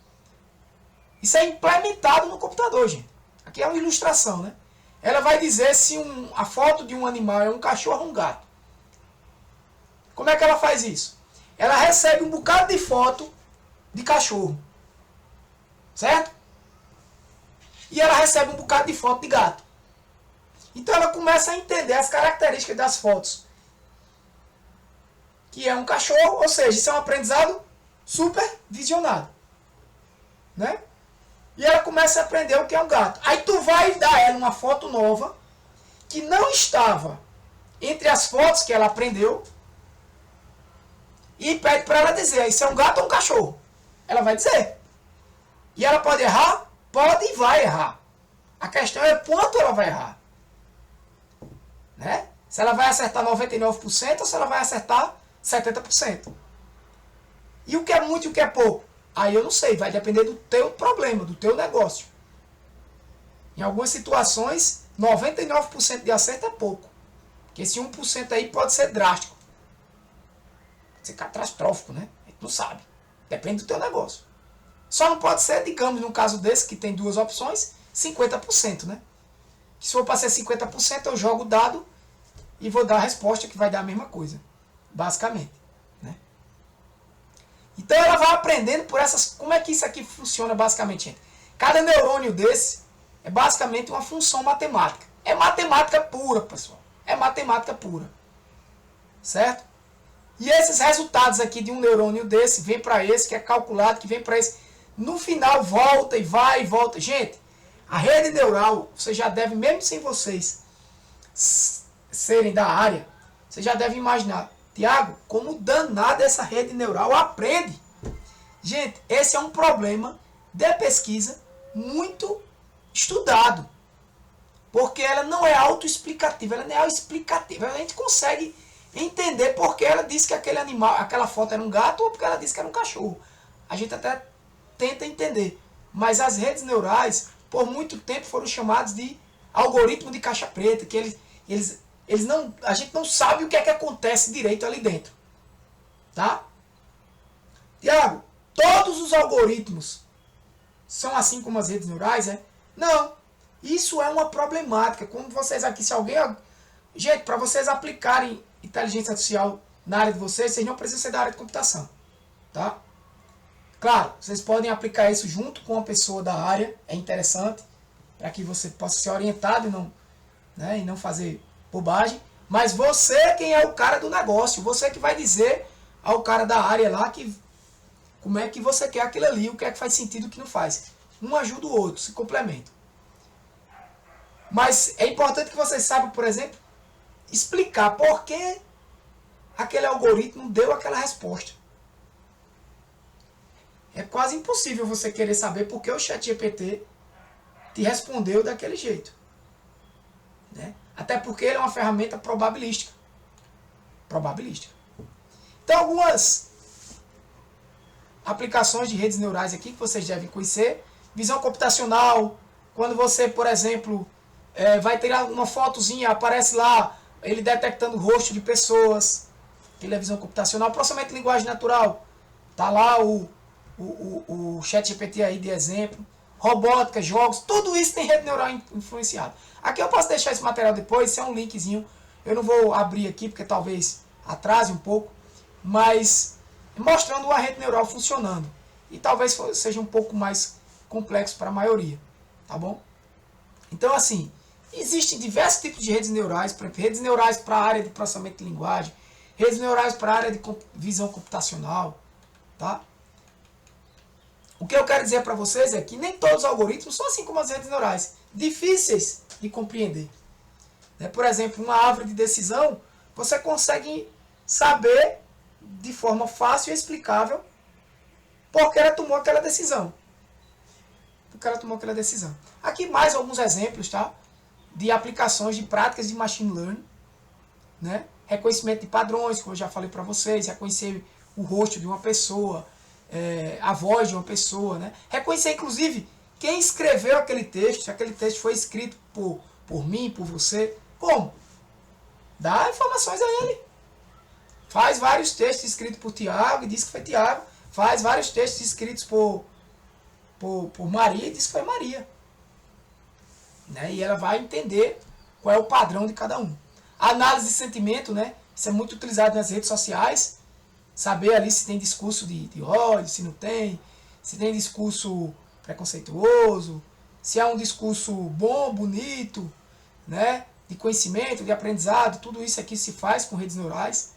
isso é implementado no computador, gente. Aqui é uma ilustração, né? Ela vai dizer se a foto de um animal é um cachorro ou um gato. Como é que ela faz isso? Ela recebe um bocado de foto de cachorro. Certo? E ela recebe um bocado de foto de gato. Então ela começa a entender as características das fotos. Que é um cachorro, ou seja, isso é um aprendizado supervisionado. Né? E ela começa a aprender o que é um gato. Aí tu vai dar ela uma foto nova, que não estava entre as fotos que ela aprendeu, e pede para ela dizer, isso é um gato ou um cachorro? Ela vai dizer. E ela pode errar? Pode e vai errar. A questão é quanto ela vai errar. Né? Se ela vai acertar 99% ou se ela vai acertar 70%. E o que é muito e o que é pouco? Aí eu não sei, vai depender do teu problema, do teu negócio. Em algumas situações, 99% de acerto é pouco. Porque esse 1% aí pode ser drástico. Pode ser catastrófico, né? A gente não sabe. Depende do teu negócio. Só não pode ser, digamos, num caso desse, que tem duas opções, 50%, né? Que se for para ser 50%, eu jogo o dado e vou dar a resposta que vai dar a mesma coisa. Basicamente. Né? Então ela vai aprendendo por essas... Como é que isso aqui funciona basicamente, gente? Cada neurônio desse é basicamente uma função matemática. É matemática pura, pessoal. É matemática pura. Certo? E esses resultados aqui de um neurônio desse, vem para esse, que é calculado, que vem para esse... No final volta e vai e volta. Gente, a rede neural, você já deve, mesmo sem vocês serem da área, você já deve imaginar, Tiago, como danada essa rede neural aprende. Gente, esse é um problema de pesquisa muito estudado. Porque ela não é autoexplicativa, ela não é explicativa. A gente consegue entender porque ela disse que aquele animal, aquela foto era um gato ou porque ela disse que era um cachorro. A gente até tenta entender. Mas as redes neurais, por muito tempo, foram chamadas de algoritmo de caixa preta, que eles não, a gente não sabe o que é que acontece direito ali dentro. Tá? Tiago, todos os algoritmos são assim como as redes neurais, é? Não. Isso é uma problemática. Como vocês aqui, se alguém... Gente, para vocês aplicarem inteligência artificial na área de vocês não precisam ser da área de computação, tá? Claro, vocês podem aplicar isso junto com uma pessoa da área, é interessante, para que você possa ser orientado e não fazer bobagem. Mas você quem é o cara do negócio, você que vai dizer ao cara da área lá como é que você quer aquilo ali, o que é que faz sentido e o que não faz. Um ajuda o outro, se complementa. Mas é importante que vocês saibam, por exemplo, explicar por que aquele algoritmo deu aquela resposta. É quase impossível você querer saber por que o ChatGPT te respondeu daquele jeito. Né? Até porque ele é uma ferramenta probabilística. Então, algumas aplicações de redes neurais aqui que vocês devem conhecer. Visão computacional, quando você, por exemplo, vai tirar uma fotozinha, aparece lá, ele detectando o rosto de pessoas. Aquilo é visão computacional. Processamento de linguagem natural. Tá lá o ChatGPT aí de exemplo. Robótica, jogos, tudo isso tem rede neural influenciada. Aqui eu posso deixar esse material depois, isso é um linkzinho. Eu não vou abrir aqui porque talvez atrase um pouco, mas mostrando uma rede neural funcionando. E talvez seja um pouco mais complexo para a maioria, tá bom? Então assim, existem diversos tipos de redes neurais, por exemplo, redes neurais para a área de processamento de linguagem, redes neurais para a área de visão computacional, tá? O que eu quero dizer para vocês é que nem todos os algoritmos são assim como as redes neurais, difíceis de compreender. Por exemplo, uma árvore de decisão, você consegue saber de forma fácil e explicável por que ela tomou aquela decisão. Aqui mais alguns exemplos, tá? De aplicações de práticas de machine learning, né? Reconhecimento de padrões, como eu já falei para vocês, reconhecer o rosto de uma pessoa, a voz de uma pessoa, né? Reconhecer inclusive quem escreveu aquele texto, se aquele texto foi escrito por mim, por você. Como? Dá informações a ele. Faz vários textos escritos por Tiago e diz que foi Tiago. Faz vários textos escritos por Maria e diz que foi Maria. Né? E ela vai entender qual é o padrão de cada um. A análise de sentimento, né? Isso é muito utilizado nas redes sociais. Saber ali se tem discurso de ódio, se não tem. Se tem discurso preconceituoso. Se há um discurso bom, bonito, né? De conhecimento, de aprendizado. Tudo isso aqui se faz com redes neurais.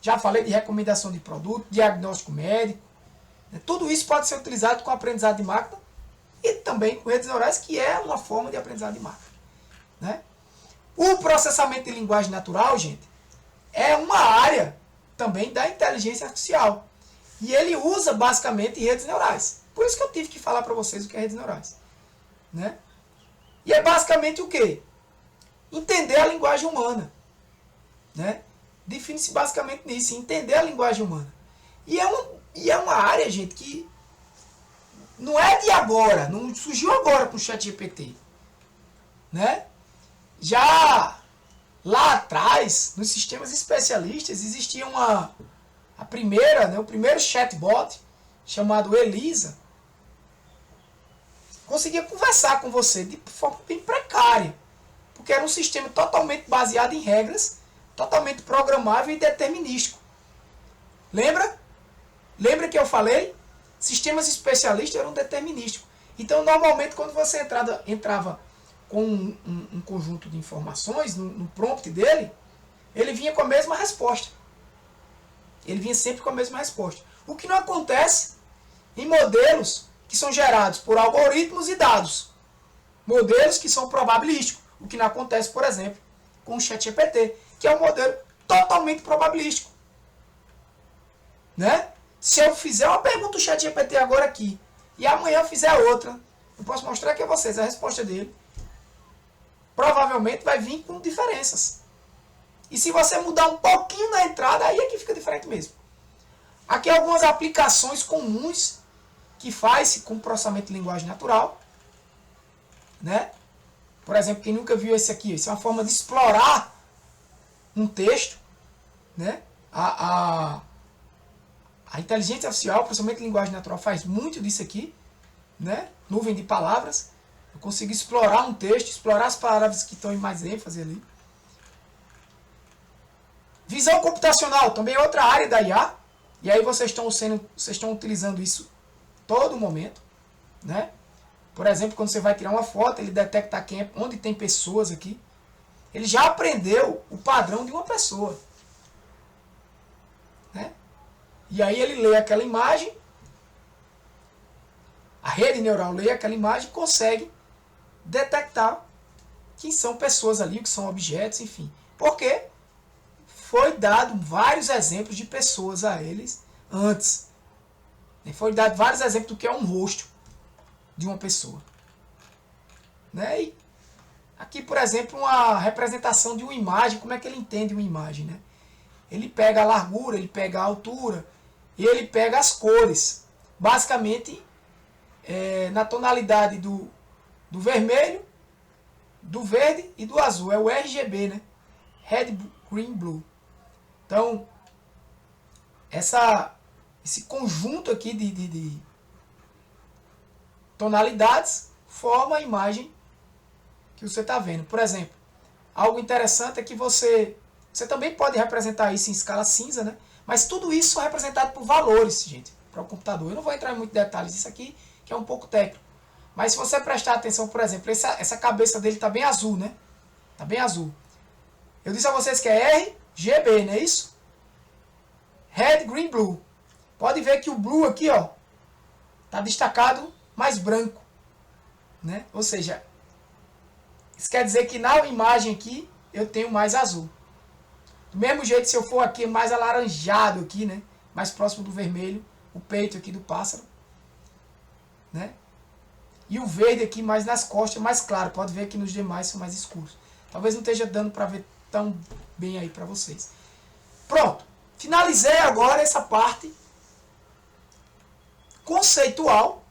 Já falei de recomendação de produto, diagnóstico médico. Né? Tudo isso pode ser utilizado com aprendizado de máquina e também com redes neurais, que é uma forma de aprendizado de máquina. Né? O processamento de linguagem natural, gente, é uma área também da inteligência artificial. E ele usa basicamente redes neurais. Por isso que eu tive que falar para vocês o que é redes neurais. Né? E é basicamente o quê? Entender a linguagem humana. Né? Define-se basicamente nisso, entender a linguagem humana. E é uma área, gente, que não é de agora, não surgiu agora com o ChatGPT. Né? Já lá atrás, nos sistemas especialistas, existia o primeiro chatbot, chamado Elisa, conseguia conversar com você de forma bem precária, porque era um sistema totalmente baseado em regras, totalmente programável e determinístico. Lembra? Lembra que eu falei? Sistemas especialistas eram determinísticos. Então, normalmente, quando você entrava com um conjunto de informações no prompt dele, ele vinha com a mesma resposta. Ele vinha sempre com a mesma resposta. O que não acontece em modelos que são gerados por algoritmos e dados. Modelos que são probabilísticos. O que não acontece, por exemplo, com o ChatGPT, que é um modelo totalmente probabilístico. Né? Se eu fizer uma pergunta do ChatGPT agora aqui, e amanhã eu fizer outra, eu posso mostrar aqui a vocês a resposta dele. Provavelmente vai vir com diferenças. E se você mudar um pouquinho na entrada, aí é que fica diferente mesmo. Aqui algumas aplicações comuns que faz com processamento de linguagem natural. Né? Por exemplo, quem nunca viu esse aqui, isso é uma forma de explorar um texto. Né? A inteligência artificial, processamento de linguagem natural, faz muito disso aqui. Né? Nuvem de palavras. Eu consigo explorar um texto, explorar as palavras que estão em mais ênfase ali. Visão computacional também é outra área da IA. E aí vocês estão utilizando isso todo momento, né? Por exemplo, quando você vai tirar uma foto, ele detecta onde tem pessoas aqui. Ele já aprendeu o padrão de uma pessoa, né? E aí ele lê aquela imagem, a rede neural lê aquela imagem e consegue detectar que são pessoas ali, que são objetos, enfim. Porque foi dado vários exemplos de pessoas a eles antes. Foi dado vários exemplos do que é um rosto de uma pessoa. Né? E aqui, por exemplo, uma representação de uma imagem, como é que ele entende uma imagem? Né? Ele pega a largura, ele pega a altura, e ele pega as cores. Basicamente, na tonalidade do vermelho, do verde e do azul. É o RGB, né? Red, Green, Blue. Então, esse conjunto aqui de tonalidades forma a imagem que você está vendo. Por exemplo, algo interessante é que você também pode representar isso em escala cinza, né? Mas tudo isso é representado por valores, gente, para o computador. Eu não vou entrar em muitos detalhes disso aqui, que é um pouco técnico. Mas se você prestar atenção, por exemplo, essa cabeça dele está bem azul, né? Está bem azul. Eu disse a vocês que é RGB, não é isso? Red, Green, Blue. Pode ver que o blue aqui, ó, está destacado mais branco, né? Ou seja, isso quer dizer que na imagem aqui eu tenho mais azul. Do mesmo jeito, se eu for aqui mais alaranjado aqui, né? Mais próximo do vermelho, o peito aqui do pássaro, né? E o verde aqui mais nas costas, mais claro. Pode ver que nos demais são mais escuros. Talvez não esteja dando para ver tão bem aí para vocês. Pronto. Finalizei agora essa parte conceitual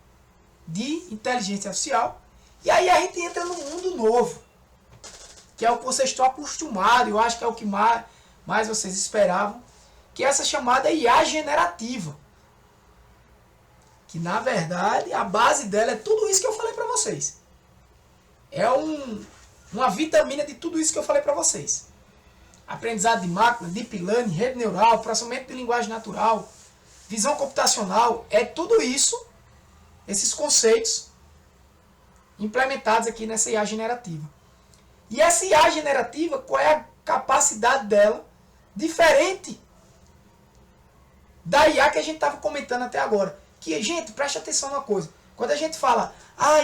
de inteligência artificial. E aí a gente entra num mundo novo, que é o que vocês estão acostumados. Eu acho que é o que mais vocês esperavam, que é essa chamada IA generativa. Que na verdade a base dela é tudo isso que eu falei para vocês. É uma vitamina de tudo isso que eu falei para vocês. Aprendizado de máquina, deep learning, rede neural, processamento de linguagem natural, visão computacional, é tudo isso, esses conceitos implementados aqui nessa IA generativa. E essa IA generativa, qual é a capacidade dela, diferente da IA que a gente estava comentando até agora. Que, gente, preste atenção numa coisa. Quando a gente fala,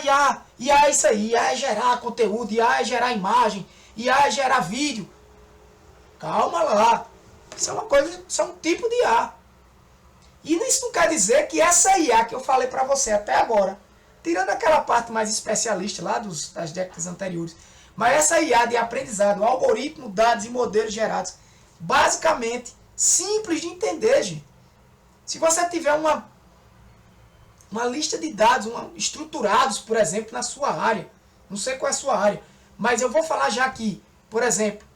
IA é isso aí, IA é gerar conteúdo, IA é gerar imagem, IA é gerar vídeo. Calma lá. Isso é uma coisa, isso é um tipo de IA. E isso não quer dizer que essa IA que eu falei para você até agora, tirando aquela parte mais especialista lá das décadas anteriores, mas essa IA de aprendizado, algoritmo, dados e modelos gerados, basicamente, simples de entender, gente. Se você tiver uma lista de dados estruturados, por exemplo, na sua área, não sei qual é a sua área, mas eu vou falar já aqui, por exemplo,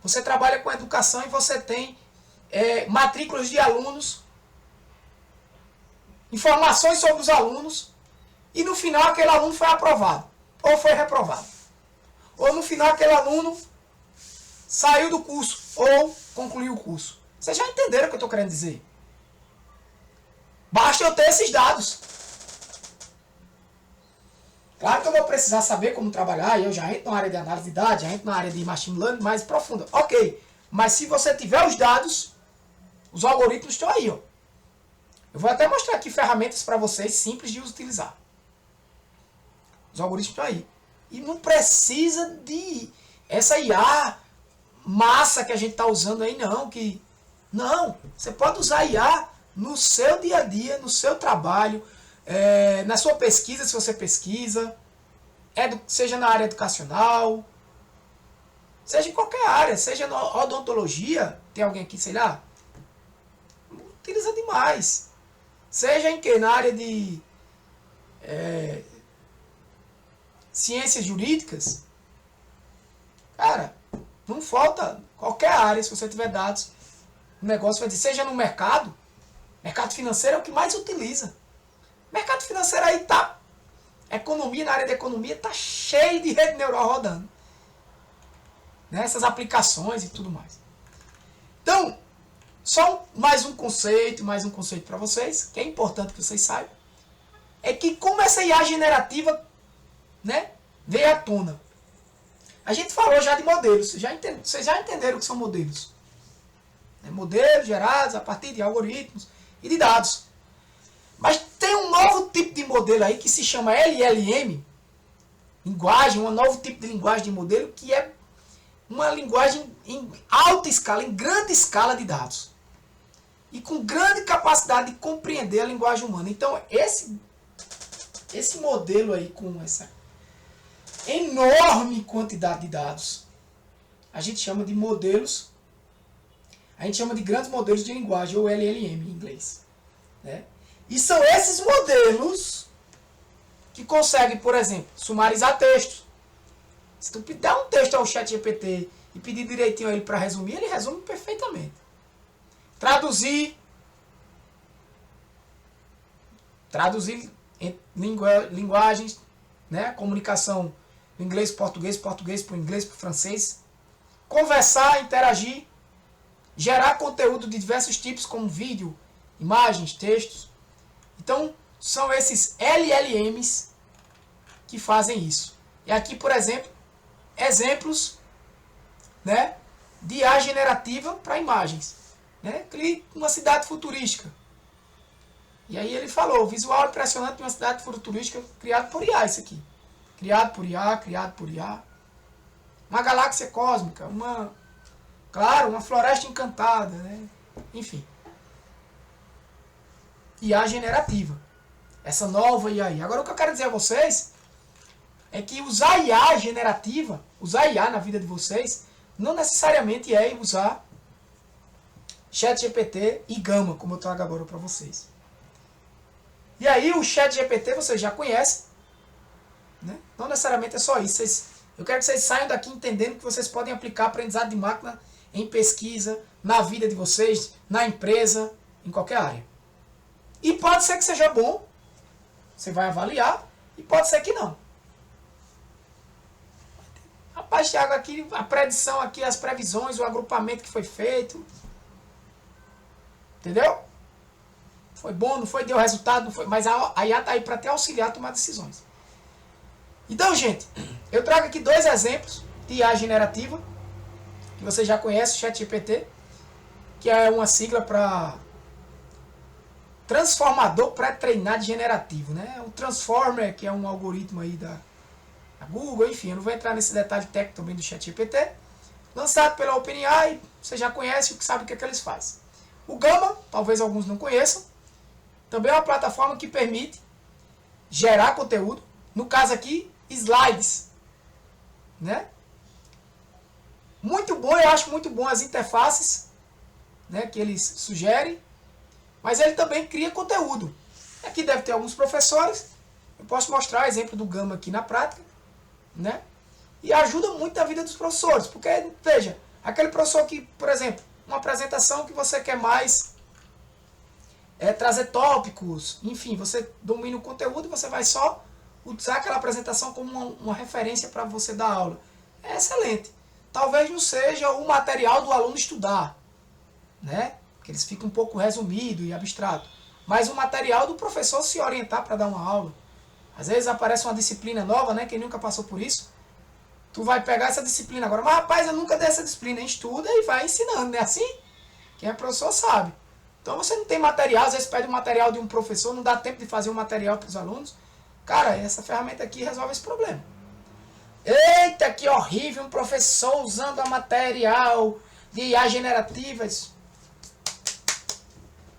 você trabalha com educação e você tem matrículas de alunos, informações sobre os alunos, e no final aquele aluno foi aprovado, ou foi reprovado. Ou no final aquele aluno saiu do curso, ou concluiu o curso. Vocês já entenderam o que eu estou querendo dizer? Basta eu ter esses dados. Claro que eu vou precisar saber como trabalhar, e eu já entro na área de análise de dados, já entro na área de machine learning mais profunda. Ok, mas se você tiver os dados, os algoritmos estão aí, ó. Eu vou até mostrar aqui ferramentas para vocês simples de utilizar. Os algoritmos estão aí. E não precisa de essa IA massa que a gente está usando aí, não. Não, você pode usar IA no seu dia a dia, no seu trabalho, na sua pesquisa, se você pesquisa, seja na área educacional, seja em qualquer área, seja na odontologia, tem alguém aqui, sei lá, utiliza demais. Seja em que? Na área de ciências jurídicas, cara, não falta qualquer área, se você tiver dados, o negócio vai dizer, seja no mercado financeiro é o que mais utiliza. Mercado financeiro aí tá, economia, na área da economia tá cheio de rede neural rodando, né? Essas aplicações e tudo mais. Então, só mais um conceito para vocês, que é importante que vocês saibam, é que como essa IA generativa, né, veio à tona. A gente falou já de modelos, vocês já entenderam o que são modelos. Modelos gerados a partir de algoritmos e de dados. Mas tem um novo tipo de modelo aí que se chama LLM, linguagem, um novo tipo de linguagem de modelo, que é uma linguagem em alta escala, em grande escala de dados. E com grande capacidade de compreender a linguagem humana. Então, esse modelo aí com essa enorme quantidade de dados, a gente chama de modelos, a gente chama de grandes modelos de linguagem, ou LLM em inglês. Né? E são esses modelos que conseguem, por exemplo, sumarizar textos. Se tu dar um texto ao ChatGPT e pedir direitinho a ele para resumir, ele resume perfeitamente. Traduzir em linguagens, né? Comunicação do inglês para português, português para o inglês para o francês. Conversar, interagir, gerar conteúdo de diversos tipos, como vídeo, imagens, textos. Então, são esses LLMs que fazem isso. E aqui, por exemplo, exemplos, né, de IA generativa para imagens. Né? Uma cidade futurística. E aí ele falou, o visual impressionante de uma cidade futurística criado por IA, isso aqui. Criado por IA. Uma galáxia cósmica, uma floresta encantada, né? Enfim. IA generativa. Essa nova IA. Agora o que eu quero dizer a vocês é que usar IA generativa, usar IA na vida de vocês, não necessariamente é usar ChatGPT e Gama, como eu trago agora para vocês. E aí o ChatGPT vocês já conhecem, né? Não necessariamente é só isso. Eu quero que vocês saiam daqui entendendo que vocês podem aplicar aprendizado de máquina em pesquisa, na vida de vocês, na empresa, em qualquer área. E pode ser que seja bom, você vai avaliar, e pode ser que não. Rapaz, Thiago, aqui a predição, aqui as previsões, o agrupamento que foi feito. Entendeu? Foi bom, não foi, deu resultado, não foi, mas a IA está aí para te auxiliar a tomar decisões. Então, gente, eu trago aqui 2 exemplos de IA generativa, que você já conhece, o ChatGPT, que é uma sigla para Transformador Pré-Treinado Generativo, né? O Transformer, que é um algoritmo aí da Google, enfim, eu não vou entrar nesse detalhe técnico também do ChatGPT, lançado pela OpenAI, você já conhece, sabe o que eles fazem. O Gama, talvez alguns não conheçam, também é uma plataforma que permite gerar conteúdo, no caso aqui, slides, né? Muito bom, eu acho muito bom as interfaces, né, que eles sugerem, mas ele também cria conteúdo. Aqui deve ter alguns professores, eu posso mostrar o exemplo do Gama aqui na prática, né? E ajuda muito a vida dos professores, porque, veja, aquele professor que, por exemplo, uma apresentação que você quer mais trazer tópicos, enfim, você domina o conteúdo e você vai só usar aquela apresentação como uma referência para você dar aula. É excelente. Talvez não seja o material do aluno estudar, né? Porque eles ficam um pouco resumido e abstrato. Mas o material do professor se orientar para dar uma aula. Às vezes aparece uma disciplina nova, né? Quem nunca passou por isso. Tu vai pegar essa disciplina agora. Mas rapaz, eu nunca dei essa disciplina. Estuda e vai ensinando, não é assim? Quem é professor sabe. Então você não tem material, às vezes pede um material de um professor, não dá tempo de fazer um material para os alunos. Cara, essa ferramenta aqui resolve esse problema. Eita, que horrível, um professor usando a material de IA generativas.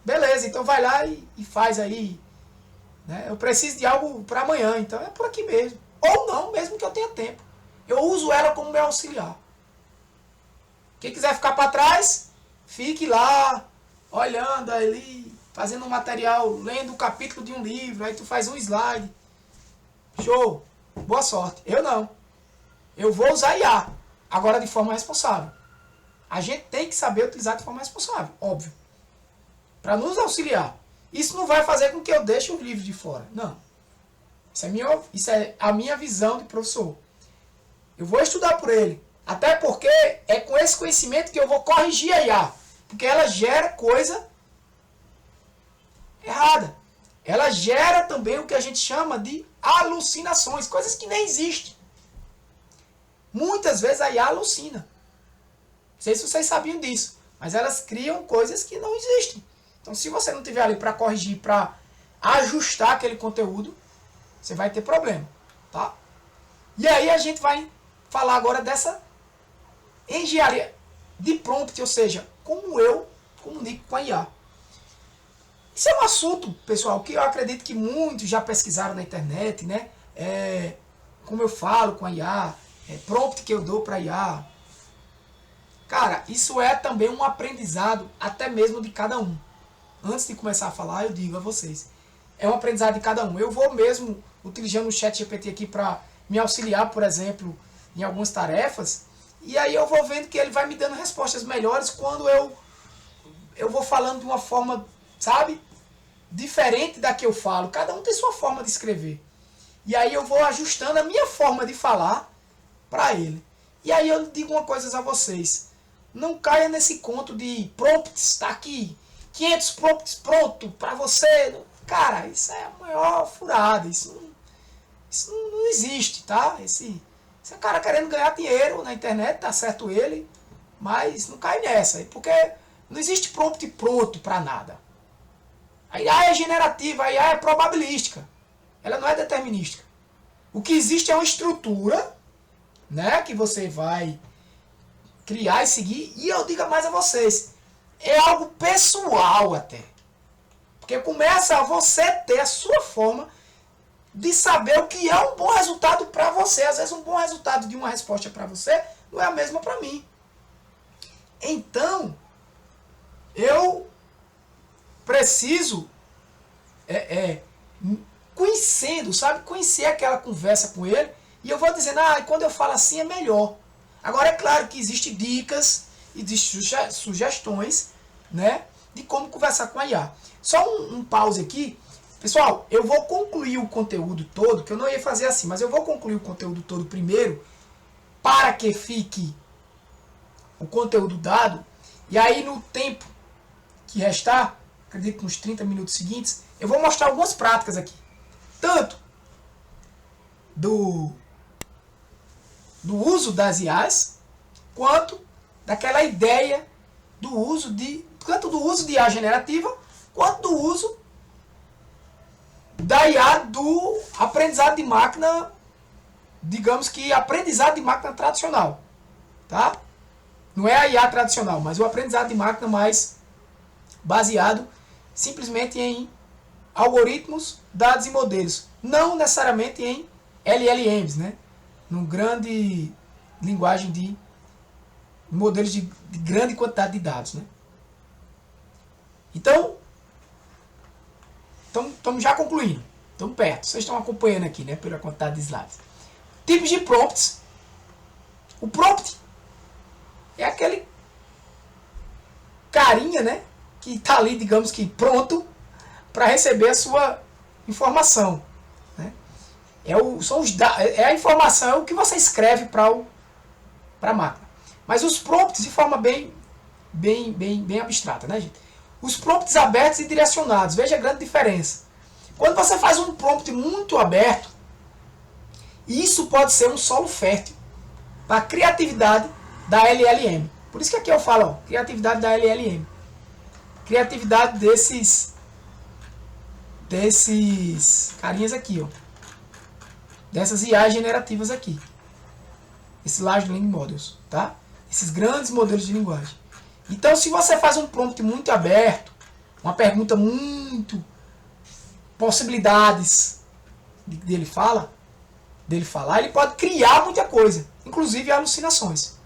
Beleza, então vai lá e faz aí. Né? Eu preciso de algo para amanhã, então é por aqui mesmo. Ou não, mesmo que eu tenha tempo. Eu uso ela como meu auxiliar. Quem quiser ficar para trás, fique lá, olhando ali, fazendo um material, lendo um capítulo de um livro, aí tu faz um slide. Show! Boa sorte. Eu não. Eu vou usar IA, agora de forma responsável. A gente tem que saber utilizar de forma responsável, óbvio. Para nos auxiliar. Isso não vai fazer com que eu deixe o livro de fora. Não. Isso é a minha visão de professor. Eu vou estudar por ele. Até porque é com esse conhecimento que eu vou corrigir a IA. Porque ela gera coisa errada. Ela gera também o que a gente chama de alucinações, coisas que nem existem. Muitas vezes a IA alucina. Não sei se vocês sabiam disso, mas elas criam coisas que não existem. Então, se você não tiver ali para corrigir, para ajustar aquele conteúdo, você vai ter problema, tá? E aí a gente vai falar agora dessa engenharia de prompt, ou seja, como eu comunico com a IA. Isso é um assunto, pessoal, que eu acredito que muitos já pesquisaram na internet, né? Como eu falo com a IA, prompt que eu dou para a IA. Cara, isso é também um aprendizado até mesmo de cada um. Antes de começar a falar, eu digo a vocês. É um aprendizado de cada um. Eu vou mesmo utilizando o ChatGPT aqui para me auxiliar, por exemplo, em algumas tarefas. E aí eu vou vendo que ele vai me dando respostas melhores quando eu vou falando de uma forma, sabe, diferente da que eu falo. Cada um tem sua forma de escrever. E aí eu vou ajustando a minha forma de falar para ele. E aí eu digo uma coisa a vocês. Não caia nesse conto de prompts, tá aqui, 500 prompts pronto para você. Cara, isso é a maior furada. Isso não existe, tá? Esse é o cara querendo ganhar dinheiro na internet, tá certo ele, mas não cai nessa. Porque não existe prompt pronto para nada. A IA é generativa, a IA é probabilística. Ela não é determinística. O que existe é uma estrutura, né, que você vai criar e seguir. E eu digo mais a vocês, é algo pessoal até. Porque começa a você ter a sua forma de saber o que é um bom resultado para você. Às vezes um bom resultado de uma resposta para você não é a mesma para mim. Então, eu preciso conhecendo, sabe? Conhecer aquela conversa com ele. E eu vou dizendo, quando eu falo assim é melhor. Agora é claro que existem dicas, existem sugestões, né, de como conversar com a IA. Só um pause aqui. Pessoal, eu vou concluir o conteúdo todo, que eu não ia fazer assim, mas eu vou concluir o conteúdo todo primeiro, para que fique o conteúdo dado. E aí no tempo que restar, acredito que nos 30 minutos seguintes, eu vou mostrar algumas práticas aqui. Tanto do uso das IAs, quanto daquela ideia do uso tanto do uso de IA generativa, quanto do uso da IA do aprendizado de máquina, digamos que aprendizado de máquina tradicional, tá? Não é a IA tradicional, mas o aprendizado de máquina mais baseado simplesmente em algoritmos, dados e modelos, não necessariamente em LLMs, né? Numa grande linguagem de modelos de grande quantidade de dados, né? Então, estamos já concluindo. Estamos perto. Vocês estão acompanhando aqui, né? Pela quantidade de slides. Tipos de prompts. O prompt é aquele carinha, né? Que está ali, digamos que pronto para receber a sua informação. Né? É a informação, é o que você escreve para a máquina. Mas os prompts de forma bem abstrata, né, gente? Os prompts abertos e direcionados, veja a grande diferença. Quando você faz um prompt muito aberto, isso pode ser um solo fértil para a criatividade da LLM. Por isso que aqui eu falo, ó, criatividade da LLM. Criatividade desses carinhas aqui, ó. Dessas IA generativas aqui. Esses Large Language Models, tá? Esses grandes modelos de linguagem. Então, se você faz um prompt muito aberto, uma pergunta muito possibilidades dele falar, ele pode criar muita coisa, inclusive alucinações,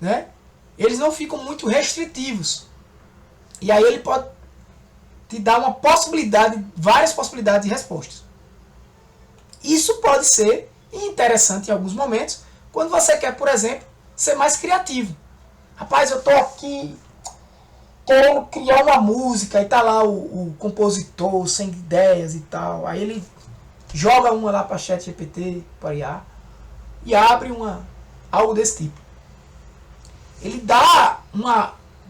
né? Eles não ficam muito restritivos. E aí ele pode te dar uma possibilidade, várias possibilidades de respostas. Isso pode ser interessante em alguns momentos, quando você quer, por exemplo, ser mais criativo. Rapaz, eu estou aqui querendo criar uma música e tá lá o compositor sem ideias e tal. Aí ele joga uma lá para ChatGPT, para IA, e abre algo desse tipo. Ele dá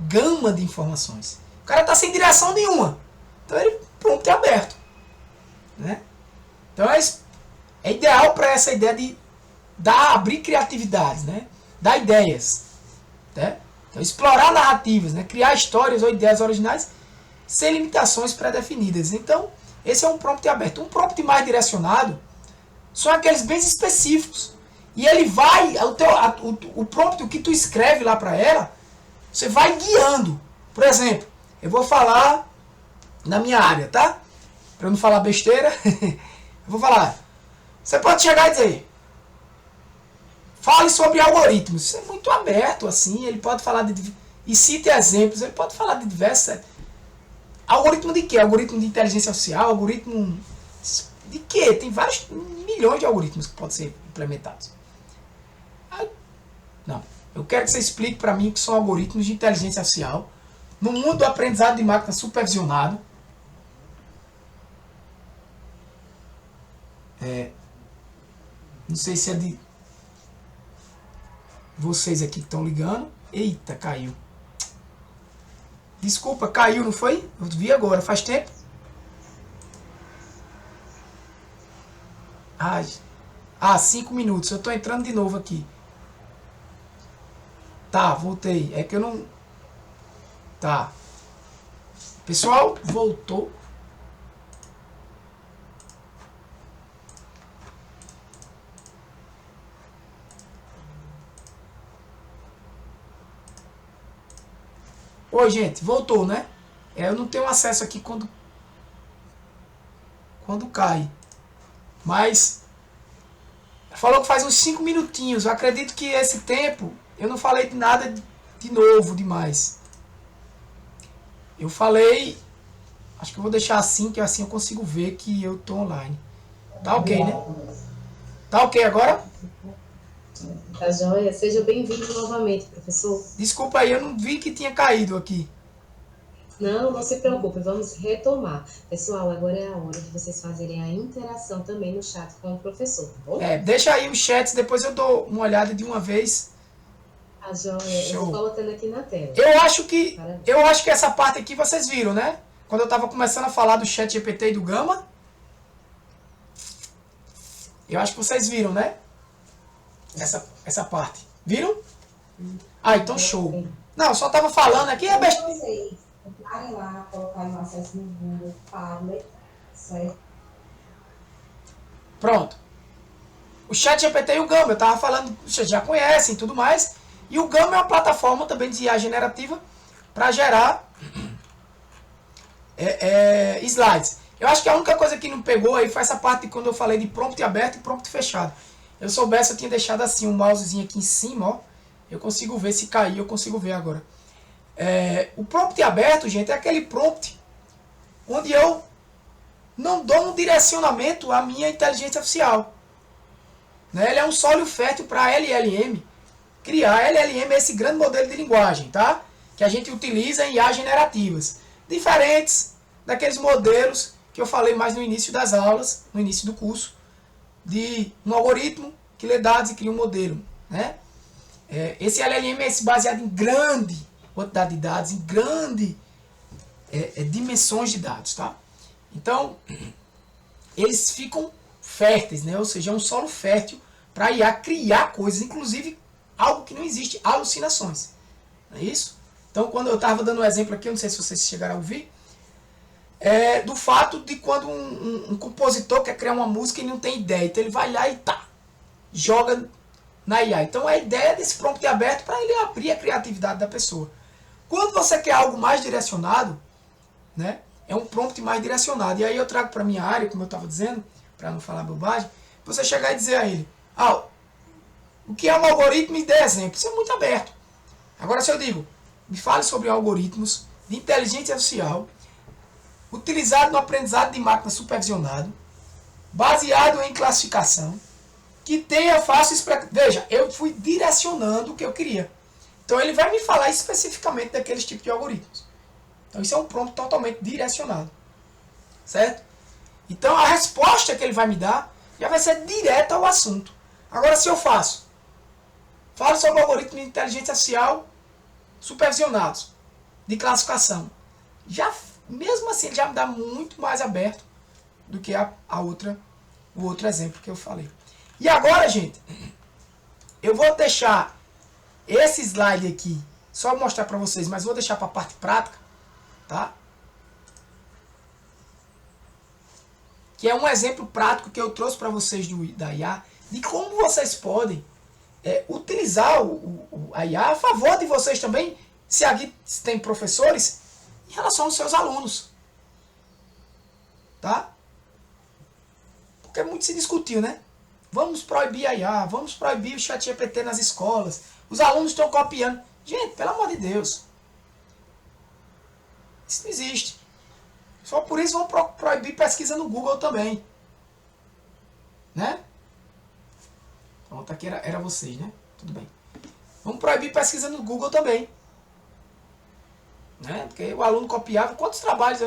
gama de informações. O cara está sem direção nenhuma. Então ele prompt aberto. Né? Então é ideal para essa ideia de abrir criatividades, né? Dar ideias. Né? Então, explorar narrativas, né? Criar histórias ou ideias originais sem limitações pré-definidas. Então, esse é um prompt aberto. Um prompt mais direcionado são aqueles bem específicos. E ele vai, o prompt, o que tu escreve lá para ela, você vai guiando. Por exemplo, eu vou falar na minha área, tá? Para eu não falar besteira, eu vou falar. Você pode chegar e dizer, fale sobre algoritmos. Isso é muito aberto, assim. Ele pode falar de... E cite exemplos. Ele pode falar de diversas... Algoritmo de quê? Algoritmo de inteligência artificial? Algoritmo... De quê? Tem vários milhões de algoritmos que podem ser implementados. Não. Eu quero que você explique para mim o que são algoritmos de inteligência artificial no mundo do aprendizado de máquina supervisionado. Não sei se é de vocês aqui que estão ligando. Eita, caiu. Desculpa, caiu, não foi? Eu vi agora, faz tempo. Ah, 5 minutos. Eu tô entrando de novo aqui. Tá, voltei. É que eu não... Tá. Pessoal, voltou. Oi, gente, voltou, né? Eu não tenho acesso aqui quando cai. Mas falou que faz uns 5 minutinhos. Eu acredito que esse tempo eu não falei de nada de novo demais. Eu falei, acho que eu vou deixar assim, que assim eu consigo ver que eu tô online. Tá ok, né? Tá ok agora? Tá joia? Seja bem-vindo novamente, professor. Desculpa aí, eu não vi que tinha caído aqui. Não se preocupe, vamos retomar. Pessoal, agora é a hora de vocês fazerem a interação também no chat com o professor, tá bom? Deixa aí os chats, depois eu dou uma olhada de uma vez. Tá joia, eu vou colocando aqui na tela. Eu acho que essa parte aqui vocês viram, né? Quando eu estava começando a falar do chat GPT e do Gama. Eu acho que vocês viram, né? Essa parte. Viram? Então show. Não, eu só tava falando aqui. Vocês entrarem lá, colocarem o acesso no Google, Padlet, certo? Pronto. O chat GPT e o Gama, eu tava falando, vocês já conhecem e tudo mais. E o Gama é uma plataforma também de IA generativa para gerar slides. Eu acho que a única coisa que não pegou aí foi essa parte de quando eu falei de prompt aberto e prompt fechado. Eu soubesse, eu tinha deixado assim um mousezinho aqui em cima, ó. Eu consigo ver, se cair, eu consigo ver agora. O prompt aberto, gente, é aquele prompt onde eu não dou um direcionamento à minha inteligência artificial. Né? Ele é um solo fértil para a LLM criar. A LLM é esse grande modelo de linguagem, tá? Que a gente utiliza em IA generativas. Diferentes daqueles modelos que eu falei mais no início das aulas, no início do curso, de um algoritmo que lê dados e cria um modelo. Né? Esse LLM é baseado em grande quantidade de dados, em grande dimensões de dados. Tá? Então, eles ficam férteis, né? Ou seja, é um solo fértil para a IA criar coisas, inclusive algo que não existe, alucinações. Não é isso? Então, quando eu estava dando um exemplo aqui, eu não sei se vocês chegaram a ouvir, do fato de quando um compositor quer criar uma música e não tem ideia. Então ele vai lá e joga na IA. Então a ideia desse prompt aberto para ele abrir a criatividade da pessoa. Quando você quer algo mais direcionado, né, é um prompt mais direcionado. E aí eu trago para a minha área, como eu estava dizendo, para não falar bobagem, você chegar e dizer a ele, o que é um algoritmo e dê exemplo. Isso é muito aberto. Agora se eu digo, me fale sobre algoritmos de inteligência artificial utilizado no aprendizado de máquina supervisionado, baseado em classificação, que tenha fácil expressão. Veja, eu fui direcionando o que eu queria. Então ele vai me falar especificamente daqueles tipos de algoritmos. Então isso é um prompt totalmente direcionado. Certo? Então a resposta que ele vai me dar já vai ser direta ao assunto. Agora se eu falo sobre algoritmos de inteligência artificial supervisionados. de classificação. Já, mesmo assim, ele já me dá muito mais aberto do que o outro exemplo que eu falei. E agora, gente, eu vou deixar esse slide aqui, só mostrar para vocês, mas vou deixar para a parte prática, tá? Que é um exemplo prático que eu trouxe para vocês da IA, de como vocês podem utilizar a IA a favor de vocês também, se aqui tem professores, em relação aos seus alunos. Tá? Porque muito se discutiu, né? Vamos proibir a IA, vamos proibir o ChatGPT nas escolas. Os alunos estão copiando. Gente, pelo amor de Deus. Isso não existe. Só por isso vão proibir pesquisa no Google também. Né? Pronto, aqui era vocês, né? Tudo bem. Vamos proibir pesquisa no Google também. Né? Porque o aluno copiava. Quantos trabalhos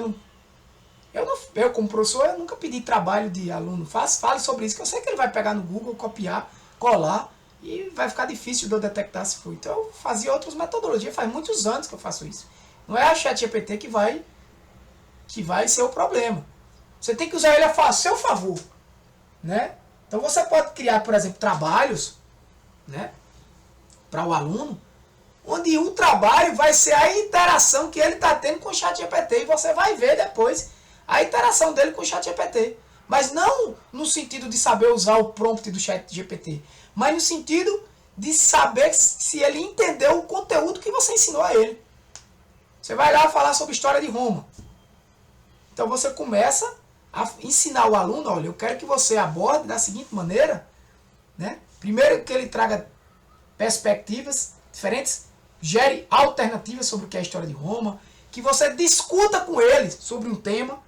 eu como professor, eu nunca pedi trabalho de aluno. Fale sobre isso, que eu sei que ele vai pegar no Google, copiar, colar, e vai ficar difícil de eu detectar se foi. Então eu fazia outras metodologias, faz muitos anos que eu faço isso. Não é a ChatGPT que vai ser o problema. Você tem que usar ele a seu favor. Né? Então você pode criar, por exemplo, trabalhos, né, para o aluno, onde o trabalho vai ser a interação que ele está tendo com o ChatGPT, e você vai ver depois a interação dele com o ChatGPT. Mas não no sentido de saber usar o prompt do ChatGPT, mas no sentido de saber se ele entendeu o conteúdo que você ensinou a ele. Você vai lá falar sobre a história de Roma. Então você começa a ensinar o aluno, olha, eu quero que você aborde da seguinte maneira, né? Primeiro que ele traga perspectivas diferentes, gere alternativas sobre o que é a história de Roma, que você discuta com ele sobre um tema,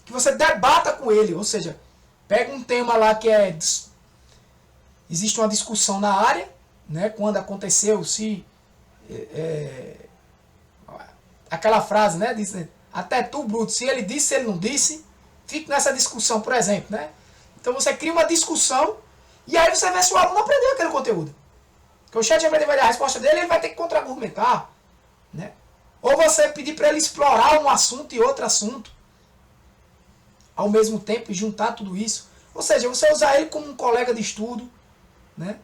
que você debata com ele, ou seja, pega um tema lá que existe uma discussão na área, né, quando aconteceu, se aquela frase, né, diz, até tu, Bruto, se ele disse, se ele não disse, fique nessa discussão, por exemplo, né? Então você cria uma discussão e aí você vê se o aluno aprendeu aquele conteúdo. Porque o ChatGPT vai dar a resposta dele, ele vai ter que contra-argumentar, né? Ou você pedir para ele explorar um assunto e outro assunto ao mesmo tempo e juntar tudo isso. Ou seja, você usar ele como um colega de estudo, né?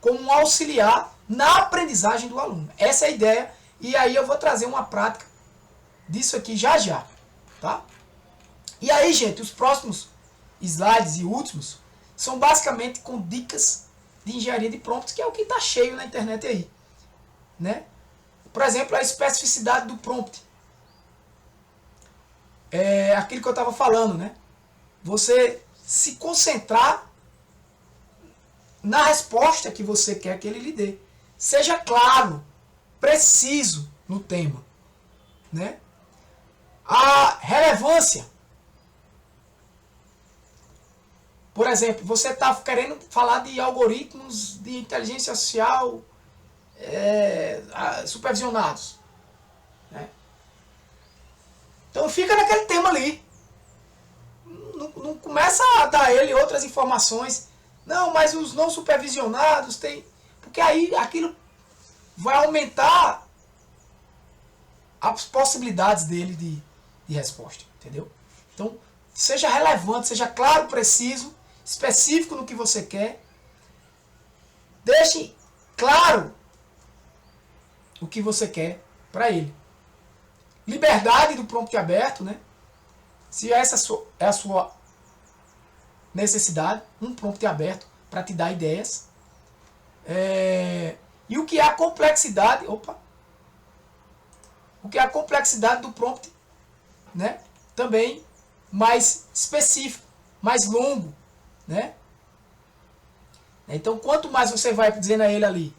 Como um auxiliar na aprendizagem do aluno. Essa é a ideia. E aí eu vou trazer uma prática disso aqui já já. Tá? E aí, gente, os próximos slides e últimos são basicamente com dicas de engenharia de prompts, que é o que está cheio na internet aí. Né? Por exemplo, a especificidade do prompt. É aquilo que eu estava falando, né? Você se concentrar na resposta que você quer que ele lhe dê. Seja claro, preciso no tema. Né? A relevância. Por exemplo, você está querendo falar de algoritmos de inteligência artificial supervisionados. Né? Então fica naquele tema ali. Não começa a dar a ele outras informações. Não, mas os não supervisionados tem... Porque aí aquilo vai aumentar as possibilidades dele de resposta. Entendeu? Então, seja relevante, seja claro, preciso, específico no que você quer. Deixe claro o que você quer para ele. Liberdade do prompt aberto, né? Se essa é a sua necessidade, um prompt aberto para te dar ideias. E o que é a complexidade? O que é a complexidade do prompt, né? Também mais específico, mais longo, né? Então, quanto mais você vai dizendo a ele ali,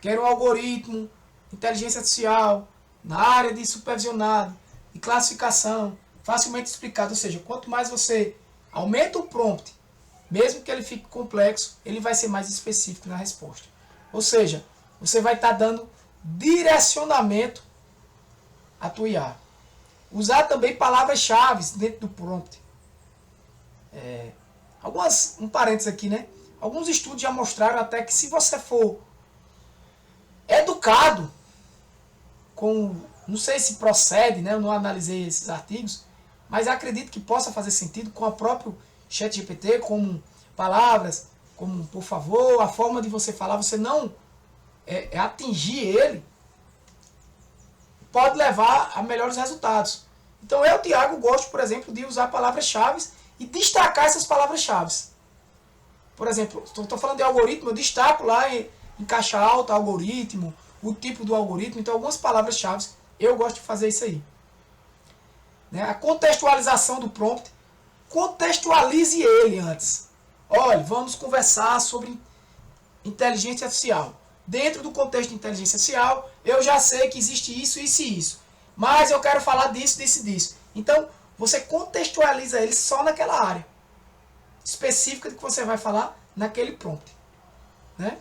quero um algoritmo, inteligência artificial, na área de supervisionado, de classificação, facilmente explicado, ou seja, quanto mais você aumenta o prompt, mesmo que ele fique complexo, ele vai ser mais específico na resposta. Ou seja, você vai estar dando direcionamento à tua IA. Usar também palavras-chave dentro do prompt. Um parênteses aqui, né? Alguns estudos já mostraram até que se você for educado com Não sei se procede, né? Eu não analisei esses artigos, mas acredito que possa fazer sentido com o próprio ChatGPT, como palavras, como por favor, a forma de você falar, você não atingir ele, pode levar a melhores resultados. Então eu, Tiago, gosto, por exemplo, de usar palavras-chave e destacar essas palavras-chave. Por exemplo, estou falando de algoritmo, eu destaco lá em caixa alta, algoritmo, o tipo do algoritmo, então algumas palavras-chave, eu gosto de fazer isso aí. Né? A contextualização do prompt, contextualize ele antes. Olha, vamos conversar sobre inteligência artificial. Dentro do contexto de inteligência artificial, eu já sei que existe isso, isso e isso. Mas eu quero falar disso, disso e disso. Então, você contextualiza ele só naquela área específica de que você vai falar naquele prompt. Né?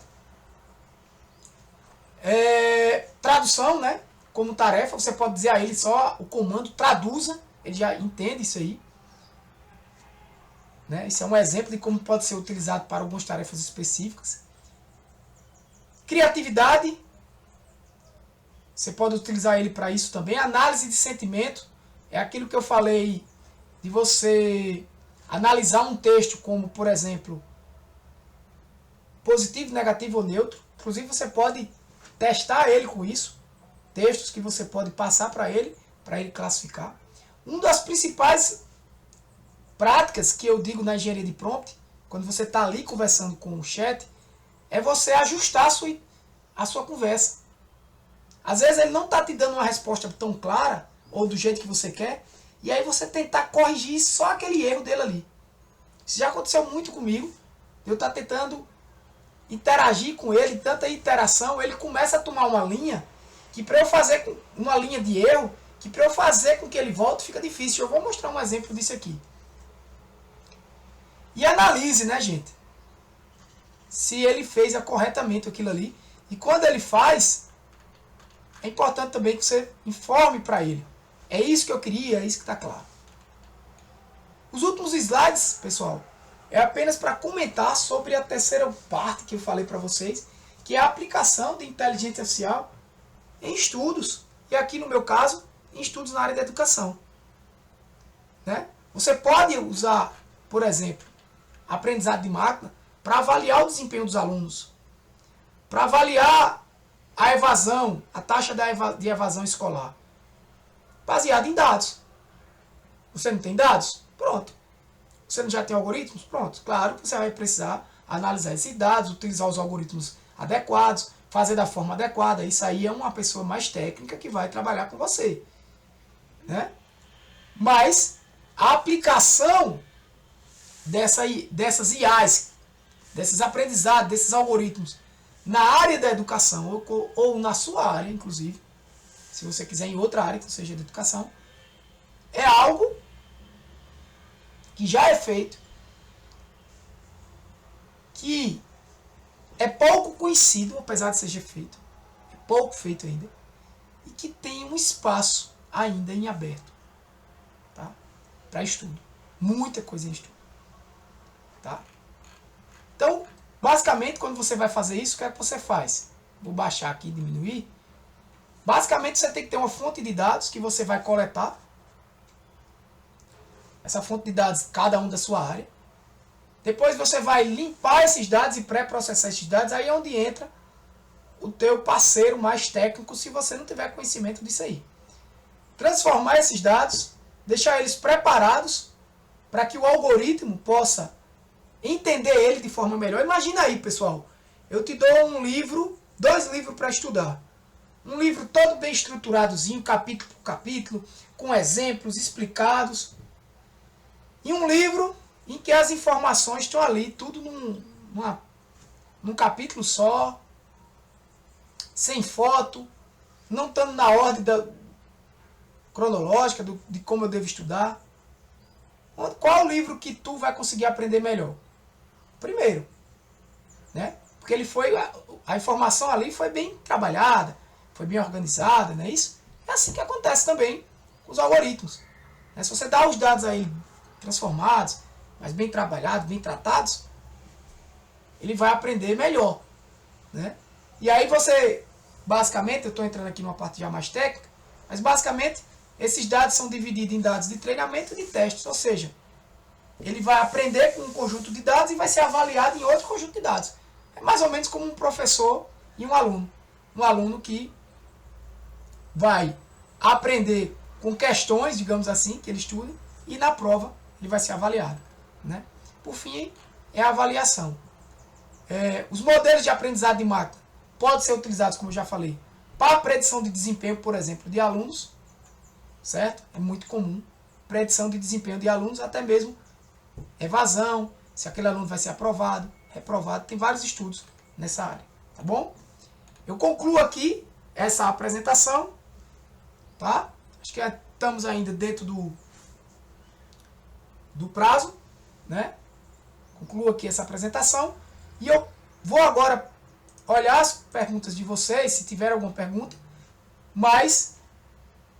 Tradução, né? Como tarefa, você pode dizer a ele só o comando traduza, ele já entende isso aí. Né? Isso é um exemplo de como pode ser utilizado para algumas tarefas específicas. Criatividade, você pode utilizar ele para isso também. Análise de sentimento, é aquilo que eu falei de você analisar um texto como, por exemplo, positivo, negativo ou neutro. Inclusive você pode testar ele com isso. Textos que você pode passar para ele classificar. Uma das principais práticas que eu digo na engenharia de prompt, quando você está ali conversando com o chat, é você ajustar a sua conversa. Às vezes ele não está te dando uma resposta tão clara, ou do jeito que você quer, e aí você tentar corrigir só aquele erro dele ali. Isso já aconteceu muito comigo. Eu estou tentando interagir com ele, tanta interação, ele começa a tomar uma linha, que para eu fazer uma linha de erro, que para eu fazer com que ele volte fica difícil. Eu vou mostrar um exemplo disso aqui. E analise, né, gente? Se ele fez corretamente aquilo ali. E quando ele faz, é importante também que você informe para ele. É isso que eu queria, é isso que está claro. Os últimos slides, pessoal, é apenas para comentar sobre a terceira parte que eu falei para vocês, que é a aplicação de inteligência artificial em estudos. E aqui no meu caso, em estudos na área da educação. Né? Você pode usar, por exemplo, aprendizado de máquina para avaliar o desempenho dos alunos, para avaliar a evasão, a taxa de evasão escolar, baseado em dados. Você não tem dados? Pronto. Você não já tem algoritmos? Pronto. Claro que você vai precisar analisar esses dados, utilizar os algoritmos adequados, fazer da forma adequada. Isso aí é uma pessoa mais técnica que vai trabalhar com você. Né? Mas a aplicação dessas IAs, desses aprendizados, desses algoritmos, na área da educação, ou na sua área, inclusive, se você quiser em outra área que não seja de educação, é algo que já é feito, que é pouco conhecido, apesar de seja feito, é pouco feito ainda, e que tem um espaço ainda em aberto, tá? Para estudo. Muita coisa em estudo. Tá? Então, basicamente, quando você vai fazer isso, o que é que você faz? Vou baixar aqui e diminuir. Basicamente, você tem que ter uma fonte de dados que você vai coletar. Essa fonte de dados, cada um da sua área. Depois você vai limpar esses dados e pré-processar esses dados. Aí é onde entra o teu parceiro mais técnico, se você não tiver conhecimento disso aí. Transformar esses dados, deixar eles preparados para que o algoritmo possa entender ele de forma melhor. Imagina aí, pessoal, eu te dou um livro, 2 livros para estudar. Um livro todo bem estruturadozinho, capítulo por capítulo, com exemplos explicados. E um livro em que as informações estão ali, tudo num capítulo só, sem foto, não estando na ordem cronológica de como eu devo estudar. Qual o livro que tu vai conseguir aprender melhor? Primeiro, né? Porque a informação ali foi bem trabalhada, foi bem organizada, não é isso? É assim que acontece também com os algoritmos. Né? Se você dá os dados aí transformados, mas bem trabalhados, bem tratados, ele vai aprender melhor. Né? E aí você, basicamente, eu estou entrando aqui numa parte já mais técnica, Mas basicamente, esses dados são divididos em dados de treinamento e de testes, ou seja, ele vai aprender com um conjunto de dados e vai ser avaliado em outro conjunto de dados. É mais ou menos como um professor e um aluno. Um aluno que vai aprender com questões, digamos assim, que ele estuda, e na prova ele vai ser avaliado. Né? Por fim, é a avaliação. Os modelos de aprendizado de máquina podem ser utilizados, como eu já falei, para a predição de desempenho, por exemplo, de alunos, certo? É muito comum. Predição de desempenho de alunos, até mesmo evasão, se aquele aluno vai ser aprovado, reprovado, tem vários estudos nessa área, tá bom? Eu concluo aqui essa apresentação, tá? Acho que estamos ainda dentro do prazo, né? Concluo aqui essa apresentação e eu vou agora olhar as perguntas de vocês, se tiver alguma pergunta, mas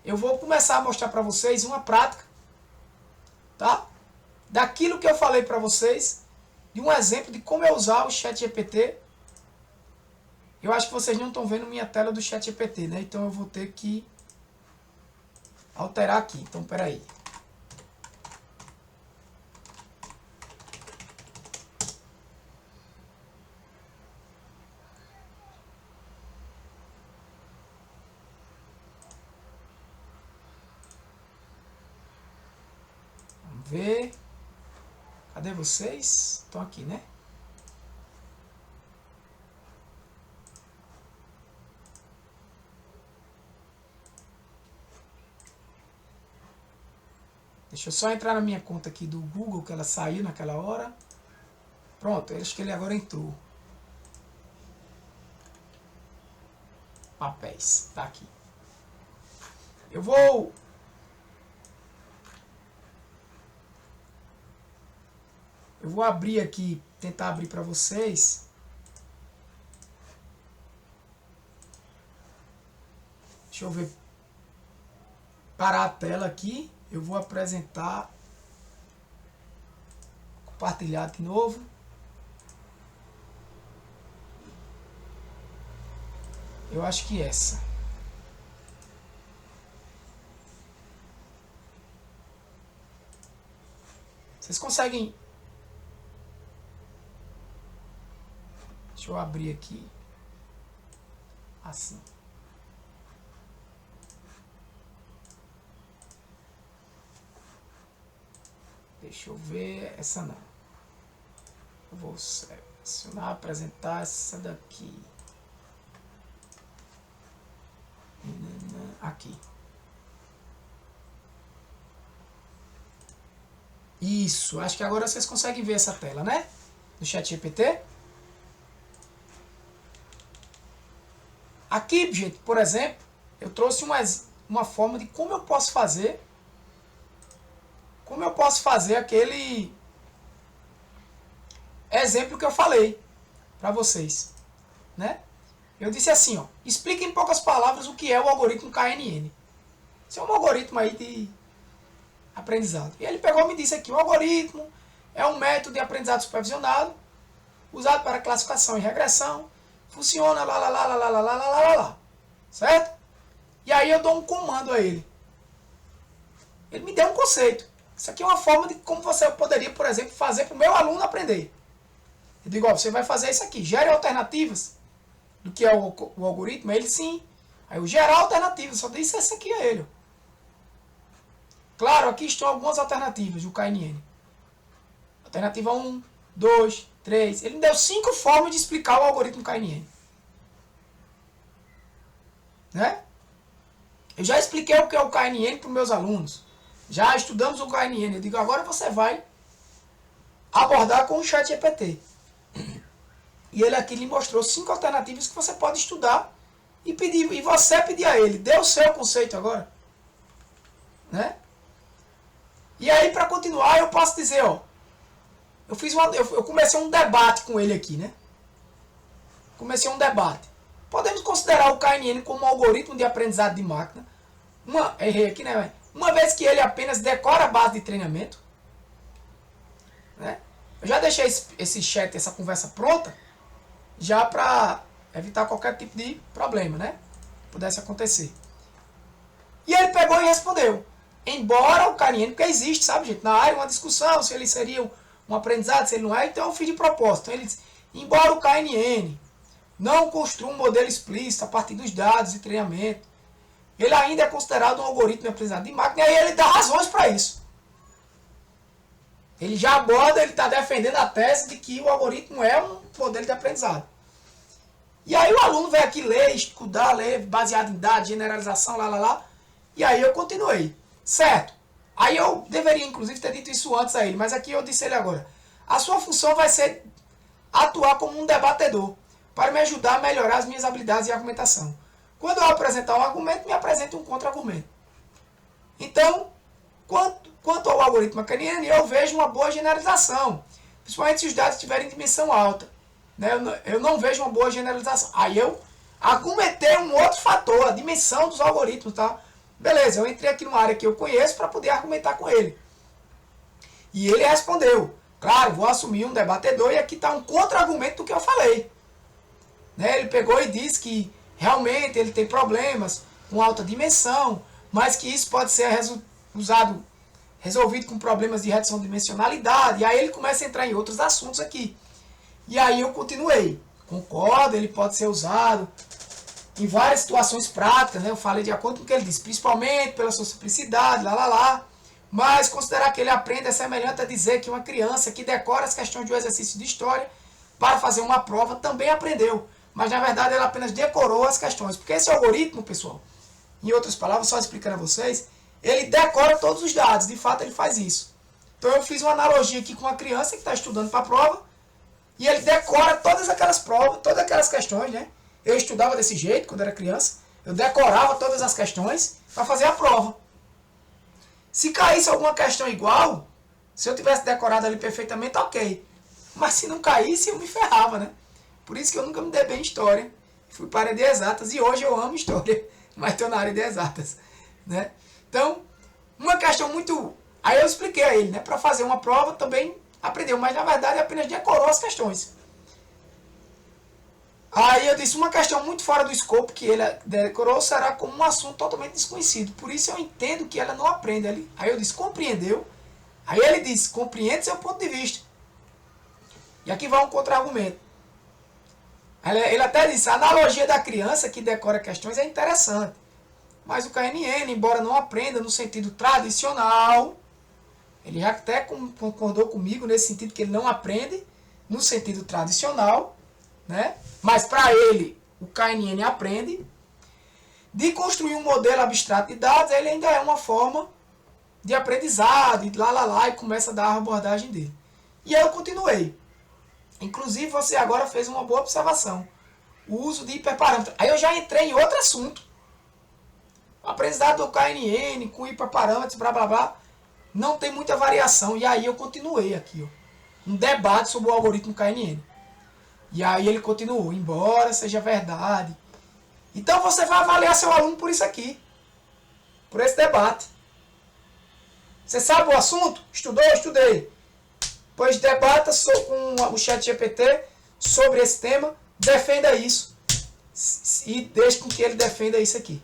eu vou começar a mostrar para vocês uma prática, tá? Daquilo que eu falei para vocês, de um exemplo de como eu usar o ChatGPT. Eu acho que vocês não estão vendo minha tela do ChatGPT, né? Então eu vou ter que alterar aqui. Então, peraí. Vamos ver. Cadê vocês? Estão aqui, né? Deixa eu só entrar na minha conta aqui do Google, que ela saiu naquela hora. Pronto, acho que ele agora entrou. Papéis, tá aqui. Eu vou abrir aqui, tentar abrir para vocês. Deixa eu ver. Parar a tela aqui. Eu vou apresentar. Compartilhar de novo. Eu acho que essa. Vocês conseguem... Deixa eu abrir aqui. Assim. Deixa eu ver. Essa não. Eu vou selecionar, apresentar essa daqui. Aqui. Isso. Acho que agora vocês conseguem ver essa tela, né? Do ChatGPT. Aqui, gente, por exemplo, eu trouxe uma forma de como eu posso fazer aquele exemplo que eu falei para vocês, né? Eu disse assim, ó, explica em poucas palavras o que é o algoritmo KNN. Isso é um algoritmo aí de aprendizado. E ele pegou e me disse aqui, o algoritmo é um método de aprendizado supervisionado usado para classificação e regressão. Funciona lá. Certo? E aí eu dou um comando a ele. Ele me deu um conceito. Isso aqui é uma forma de como você poderia, por exemplo, fazer para o meu aluno aprender. Eu digo, ó, você vai fazer isso aqui. Gere alternativas do que é o algoritmo. Ele sim. Aí eu gerar alternativas. Só disse essa aqui a ele. Claro, aqui estão algumas alternativas do KNN. Alternativa 1, 2, 3. Ele me deu 5 formas de explicar o algoritmo KNN. Né? Eu já expliquei o que é o KNN para os meus alunos. Já estudamos o KNN. Eu digo, agora você vai abordar com o ChatGPT. E ele aqui lhe mostrou 5 alternativas que você pode estudar e pedir. E você pedir a ele. Dê o seu conceito agora. Né? E aí, para continuar, eu posso dizer, ó. Eu comecei um debate com ele aqui, né? Comecei um debate. Podemos considerar o KNN como um algoritmo de aprendizado de máquina. Errei aqui, né? Uma vez que ele apenas decora a base de treinamento. Né? Eu já deixei esse chat, essa conversa pronta, já para evitar qualquer tipo de problema, né? Pudesse acontecer. E ele pegou e respondeu. Embora o KNN, porque existe, sabe, gente, na área uma discussão se ele seria um aprendizado, se ele não é, então eu fiz de propósito. Então ele disse, embora o KNN não construa um modelo explícito a partir dos dados e treinamento, ele ainda é considerado um algoritmo de aprendizado de máquina, e aí ele dá razões para isso. Ele já aborda, ele está defendendo a tese de que o algoritmo é um modelo de aprendizado. E aí o aluno vem aqui ler, estudar, ler, baseado em dados, generalização, lá. E aí eu continuei. Certo. Aí eu deveria, inclusive, ter dito isso antes a ele, mas aqui eu disse a ele agora. A sua função vai ser atuar como um debatedor, para me ajudar a melhorar as minhas habilidades de argumentação. Quando eu apresentar um argumento, me apresente um contra-argumento. Então, quanto ao algoritmo KNN, eu vejo uma boa generalização, principalmente se os dados estiverem em dimensão alta. Né? Eu não vejo uma boa generalização. Aí eu argumentei um outro fator, a dimensão dos algoritmos. Tá? Beleza, eu entrei aqui numa área que eu conheço para poder argumentar com ele. E ele respondeu, claro, vou assumir um debatedor e aqui está um contra-argumento do que eu falei. Né? Ele pegou e disse que realmente ele tem problemas com alta dimensão, mas que isso pode ser resolvido com problemas de redução de dimensionalidade. E aí ele começa a entrar em outros assuntos aqui. E aí eu continuei. Concordo, ele pode ser usado em várias situações práticas. Né? Eu falei de acordo com o que ele disse, principalmente pela sua simplicidade, mas considerar que ele aprende é semelhante a dizer que uma criança que decora as questões de um exercício de história para fazer uma prova também aprendeu. Mas na verdade ela apenas decorou as questões. Porque esse algoritmo, pessoal, em outras palavras, só explicando a vocês, ele decora todos os dados. De fato ele faz isso. Então eu fiz uma analogia aqui com uma criança que está estudando para a prova e ele decora todas aquelas provas, todas aquelas questões, né? Eu estudava desse jeito quando era criança. Eu decorava todas as questões para fazer a prova. Se caísse alguma questão igual, se eu tivesse decorado ali perfeitamente, ok. Mas se não caísse, eu me ferrava, né? Por isso que eu nunca me dei bem em história. Fui para a área de exatas e hoje eu amo história, mas estou na área de exatas. Né? Então, uma questão muito... Aí eu expliquei a ele, né? Para fazer uma prova também aprendeu, mas na verdade apenas decorou as questões. Aí eu disse, uma questão muito fora do escopo que ele decorou será como um assunto totalmente desconhecido. Por isso eu entendo que ela não aprende. Aí eu disse, compreendeu? Aí ele disse, compreende seu ponto de vista. E aqui vai um contra-argumento. Ele até disse, a analogia da criança que decora questões é interessante. Mas o KNN, embora não aprenda no sentido tradicional, ele já até concordou comigo nesse sentido que ele não aprende no sentido tradicional, né? Mas para ele, o KNN aprende. De construir um modelo abstrato de dados, ele ainda é uma forma de aprendizado, e começa a dar a abordagem dele. E aí eu continuei. Inclusive, você agora fez uma boa observação. O uso de hiperparâmetros. Aí eu já entrei em outro assunto. O aprendizado do KNN com hiperparâmetros, não tem muita variação. E aí eu continuei aqui. Um debate sobre o algoritmo KNN. E aí ele continuou. Embora seja verdade. Então você vai avaliar seu aluno por isso aqui. Por esse debate. Você sabe o assunto? Estudou? Estudei. Pois debata com o ChatGPT sobre esse tema, defenda isso. E deixe com que ele defenda isso aqui.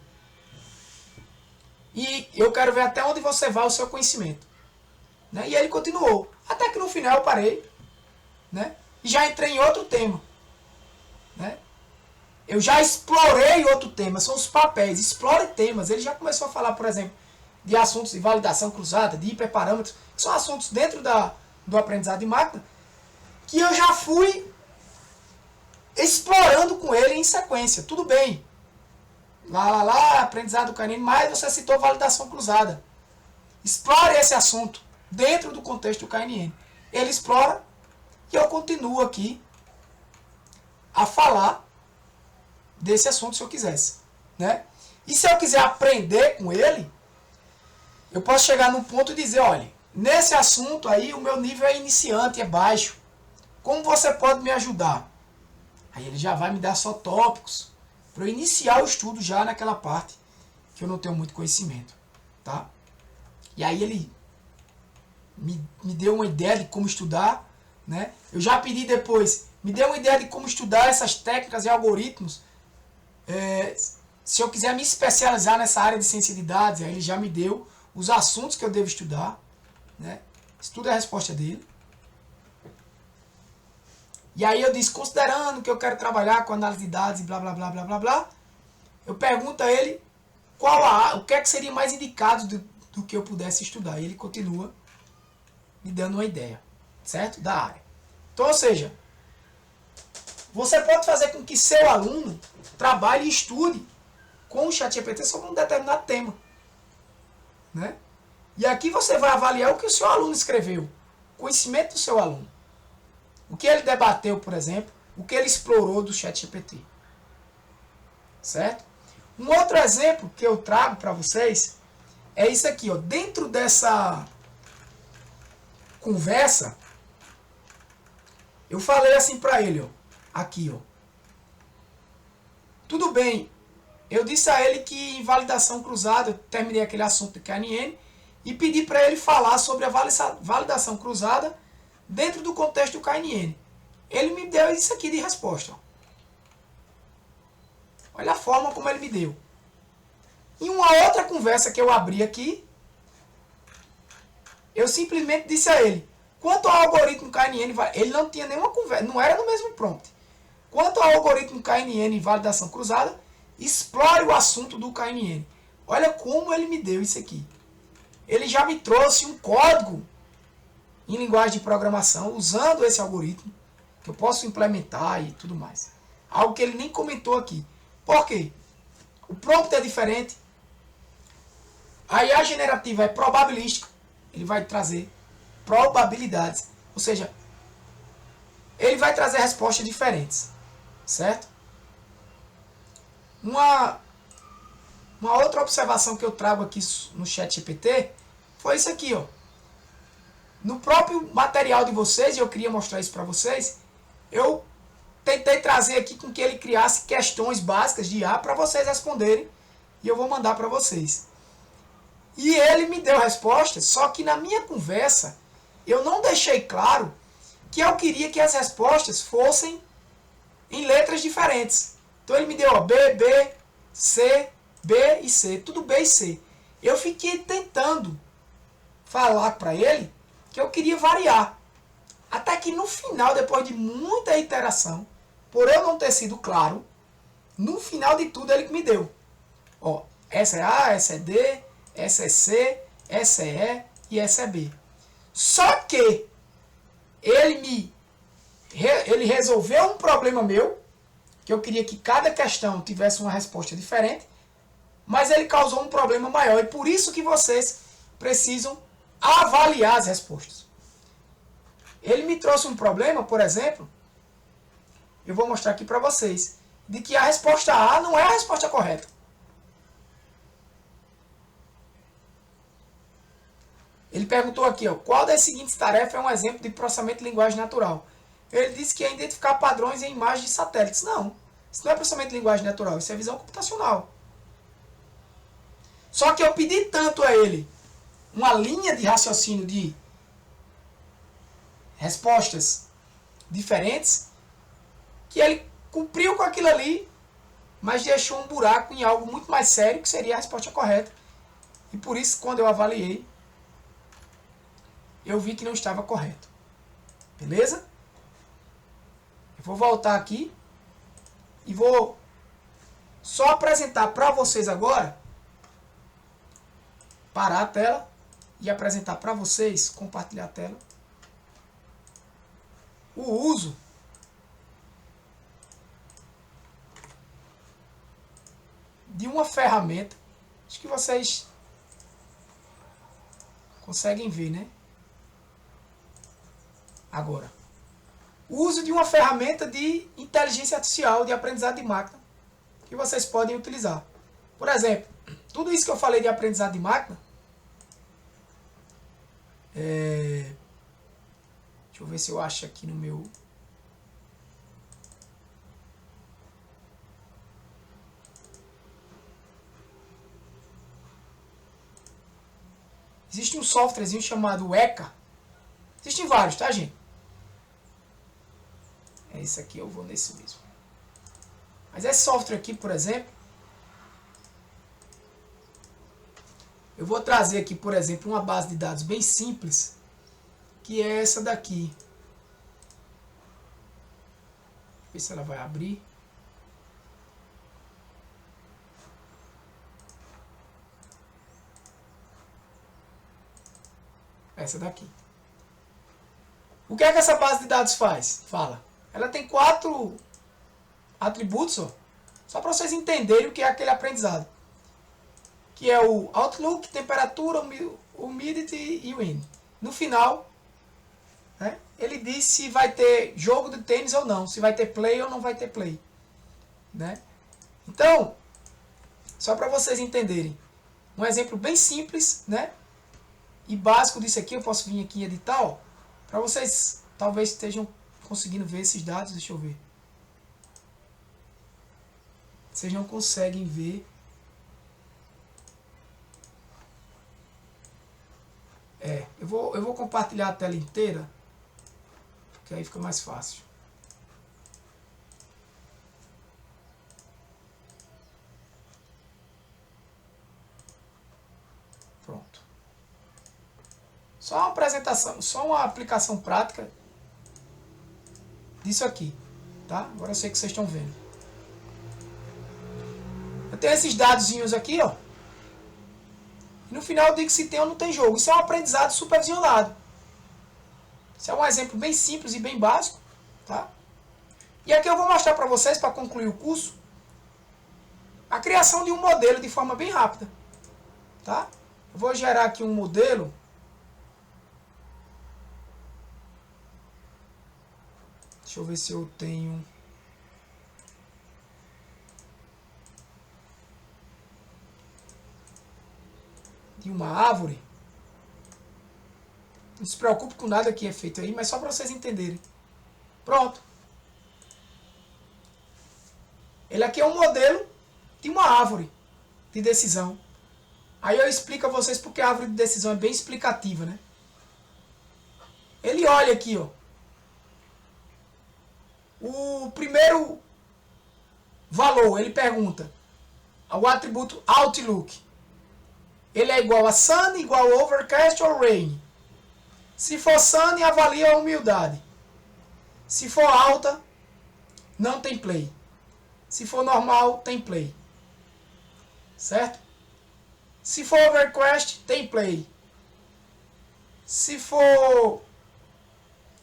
E eu quero ver até onde você vai o seu conhecimento. Né? E ele continuou. Até que no final eu parei. Né? E já entrei em outro tema. Né? Eu já explorei outro tema, são os papéis. Explore temas. Ele já começou a falar, por exemplo, de assuntos de validação cruzada, de hiperparâmetros, que são assuntos dentro do aprendizado de máquina, que eu já fui explorando com ele em sequência. Tudo bem. Aprendizado do KNN, mas você citou validação cruzada. Explore esse assunto dentro do contexto do KNN. Ele explora e eu continuo aqui a falar desse assunto se eu quisesse. Né? E se eu quiser aprender com ele, eu posso chegar num ponto e dizer, olha, nesse assunto aí o meu nível é iniciante, é baixo. Como você pode me ajudar? Aí ele já vai me dar só tópicos para eu iniciar o estudo já naquela parte que eu não tenho muito conhecimento. Tá? E aí ele me deu uma ideia de como estudar. Né? Eu já pedi depois, me deu uma ideia de como estudar essas técnicas e algoritmos Se eu quiser me especializar nessa área de ciência de dados, aí ele já me deu os assuntos que eu devo estudar, né? Isso tudo é a resposta dele. E aí eu disse, considerando que eu quero trabalhar com análise de dados e blá, blá, blá, blá, blá, blá, eu pergunto a ele o que é que seria mais indicado do que eu pudesse estudar. E ele continua me dando uma ideia, certo? Da área. Então, ou seja, você pode fazer com que seu aluno trabalhe e estude com o ChatGPT sobre um determinado tema, né? E aqui você vai avaliar o que o seu aluno escreveu, o conhecimento do seu aluno. O que ele debateu, por exemplo, o que ele explorou do ChatGPT. Certo? Um outro exemplo que eu trago para vocês é isso aqui, ó. Dentro dessa conversa, eu falei assim para ele, ó, aqui, ó. Tudo bem, eu disse a ele que em validação cruzada, eu terminei aquele assunto do KNN e pedi para ele falar sobre a validação cruzada dentro do contexto do KNN. Ele me deu isso aqui de resposta. Olha a forma como ele me deu. Em uma outra conversa que eu abri aqui, eu simplesmente disse a ele, quanto ao algoritmo KNN, ele não tinha nenhuma conversa, não era no mesmo prompt. Quanto ao algoritmo KNN e validação cruzada, explore o assunto do KNN. Olha como ele me deu isso aqui. Ele já me trouxe um código em linguagem de programação, usando esse algoritmo, que eu posso implementar e tudo mais. Algo que ele nem comentou aqui. Por quê? O prompt é diferente. A IA generativa é probabilística. Ele vai trazer probabilidades. Ou seja, ele vai trazer respostas diferentes. Certo? Uma outra observação que eu trago aqui no ChatGPT foi isso aqui, ó. No próprio material de vocês, e eu queria mostrar isso para vocês, eu tentei trazer aqui com que ele criasse questões básicas de IA para vocês responderem, e eu vou mandar para vocês. E ele me deu respostas, só que na minha conversa, eu não deixei claro que eu queria que as respostas fossem em letras diferentes. Então ele me deu ó, B, B, C, B e C, tudo B e C. Eu fiquei tentando falar para ele que eu queria variar. Até que no final, depois de muita iteração, por eu não ter sido claro, no final de tudo ele me deu. Ó, essa é A, essa é D, essa é C, essa é E e essa é B. Só que ele resolveu um problema meu, que eu queria que cada questão tivesse uma resposta diferente, mas ele causou um problema maior. E por isso que vocês precisam avaliar as respostas. Ele me trouxe um problema, por exemplo, eu vou mostrar aqui para vocês, de que a resposta A não é a resposta correta. Ele perguntou aqui, ó, qual das seguintes tarefas é um exemplo de processamento de linguagem natural? Ele disse que é identificar padrões em imagens de satélites. Não, isso não é processamento de linguagem natural, isso é visão computacional. Só que eu pedi tanto a ele uma linha de raciocínio de respostas diferentes, que ele cumpriu com aquilo ali, mas deixou um buraco em algo muito mais sério, que seria a resposta correta. E por isso, quando eu avaliei, eu vi que não estava correto. Beleza? Eu vou voltar aqui e vou só apresentar para vocês agora, parar a tela e apresentar para vocês, compartilhar a tela, o uso de uma ferramenta. Acho que vocês conseguem ver, né? Agora, o uso de uma ferramenta de inteligência artificial, de aprendizado de máquina, que vocês podem utilizar. Por exemplo, tudo isso que eu falei de aprendizado de máquina, deixa eu ver se eu acho aqui no meu... Existe um softwarezinho chamado ECA. Existem vários, tá, gente? É esse aqui, eu vou nesse mesmo. Mas esse software aqui, por exemplo, Eu vou trazer aqui, por exemplo, uma base de dados bem simples, que é essa daqui. Ver se ela vai abrir. Essa daqui. O que é que essa base de dados faz? Fala. Ela tem 4 atributos, ó, só para vocês entenderem o que é aquele aprendizado. Que é o Outlook, temperatura, humidity e wind. No final, né, ele diz se vai ter jogo de tênis ou não, se vai ter play ou não vai ter play. Né? Então, só para vocês entenderem, um exemplo bem simples, né, e básico disso aqui, eu posso vir aqui em editar, para vocês talvez estejam conseguindo ver esses dados, deixa eu ver. Vocês não conseguem ver. Eu vou compartilhar a tela inteira, porque aí fica mais fácil. Pronto. Só uma apresentação, só uma aplicação prática disso aqui, tá? Agora eu sei que vocês estão vendo. Eu tenho esses dadozinhos aqui, ó. E no final eu digo se tem ou não tem jogo. Isso é um aprendizado supervisionado. Isso é um exemplo bem simples e bem básico, tá? E aqui eu vou mostrar para vocês, para concluir o curso, a criação de um modelo de forma bem rápida, tá? Eu vou gerar aqui um modelo. Deixa eu ver se eu tenho... de uma árvore. Não se preocupe com nada que é feito aí, mas só para vocês entenderem. Pronto. Ele aqui é um modelo de uma árvore de decisão. Aí eu explico a vocês porque a árvore de decisão é bem explicativa, né? Ele olha aqui, ó. O primeiro valor, ele pergunta o atributo Outlook. Ele é igual a Sunny, igual a Overcast ou Rain. Se for Sunny, avalia a umidade. Se for alta, não tem play. Se for normal, tem play. Certo? Se for Overcast, tem play. Se for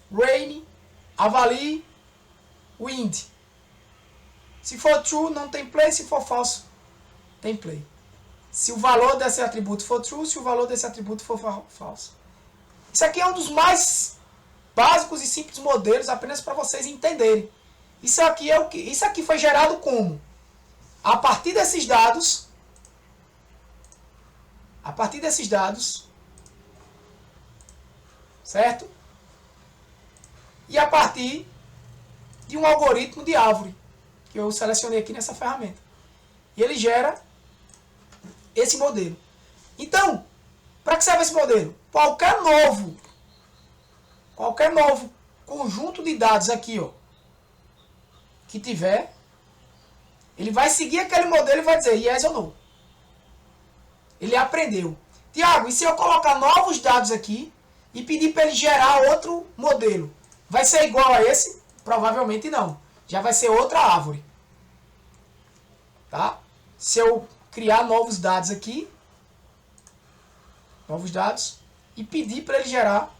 Rain, avalie Wind. Se for True, não tem play. Se for falso, tem play. Se o valor desse atributo for true, se o valor desse atributo for falso. Isso aqui é um dos mais básicos e simples modelos, apenas para vocês entenderem. Isso aqui é o que? Isso aqui foi gerado como? A partir desses dados, certo? E a partir de um algoritmo de árvore, que eu selecionei aqui nessa ferramenta. E ele gera esse modelo. Então, para que serve esse modelo? Qualquer novo conjunto de dados aqui, ó, que tiver, ele vai seguir aquele modelo e vai dizer yes ou no. Ele aprendeu. Tiago, e se eu colocar novos dados aqui e pedir para ele gerar outro modelo, vai ser igual a esse? Provavelmente não. Já vai ser outra árvore. Tá? Se eu criar novos dados aqui, e pedir para ele gerar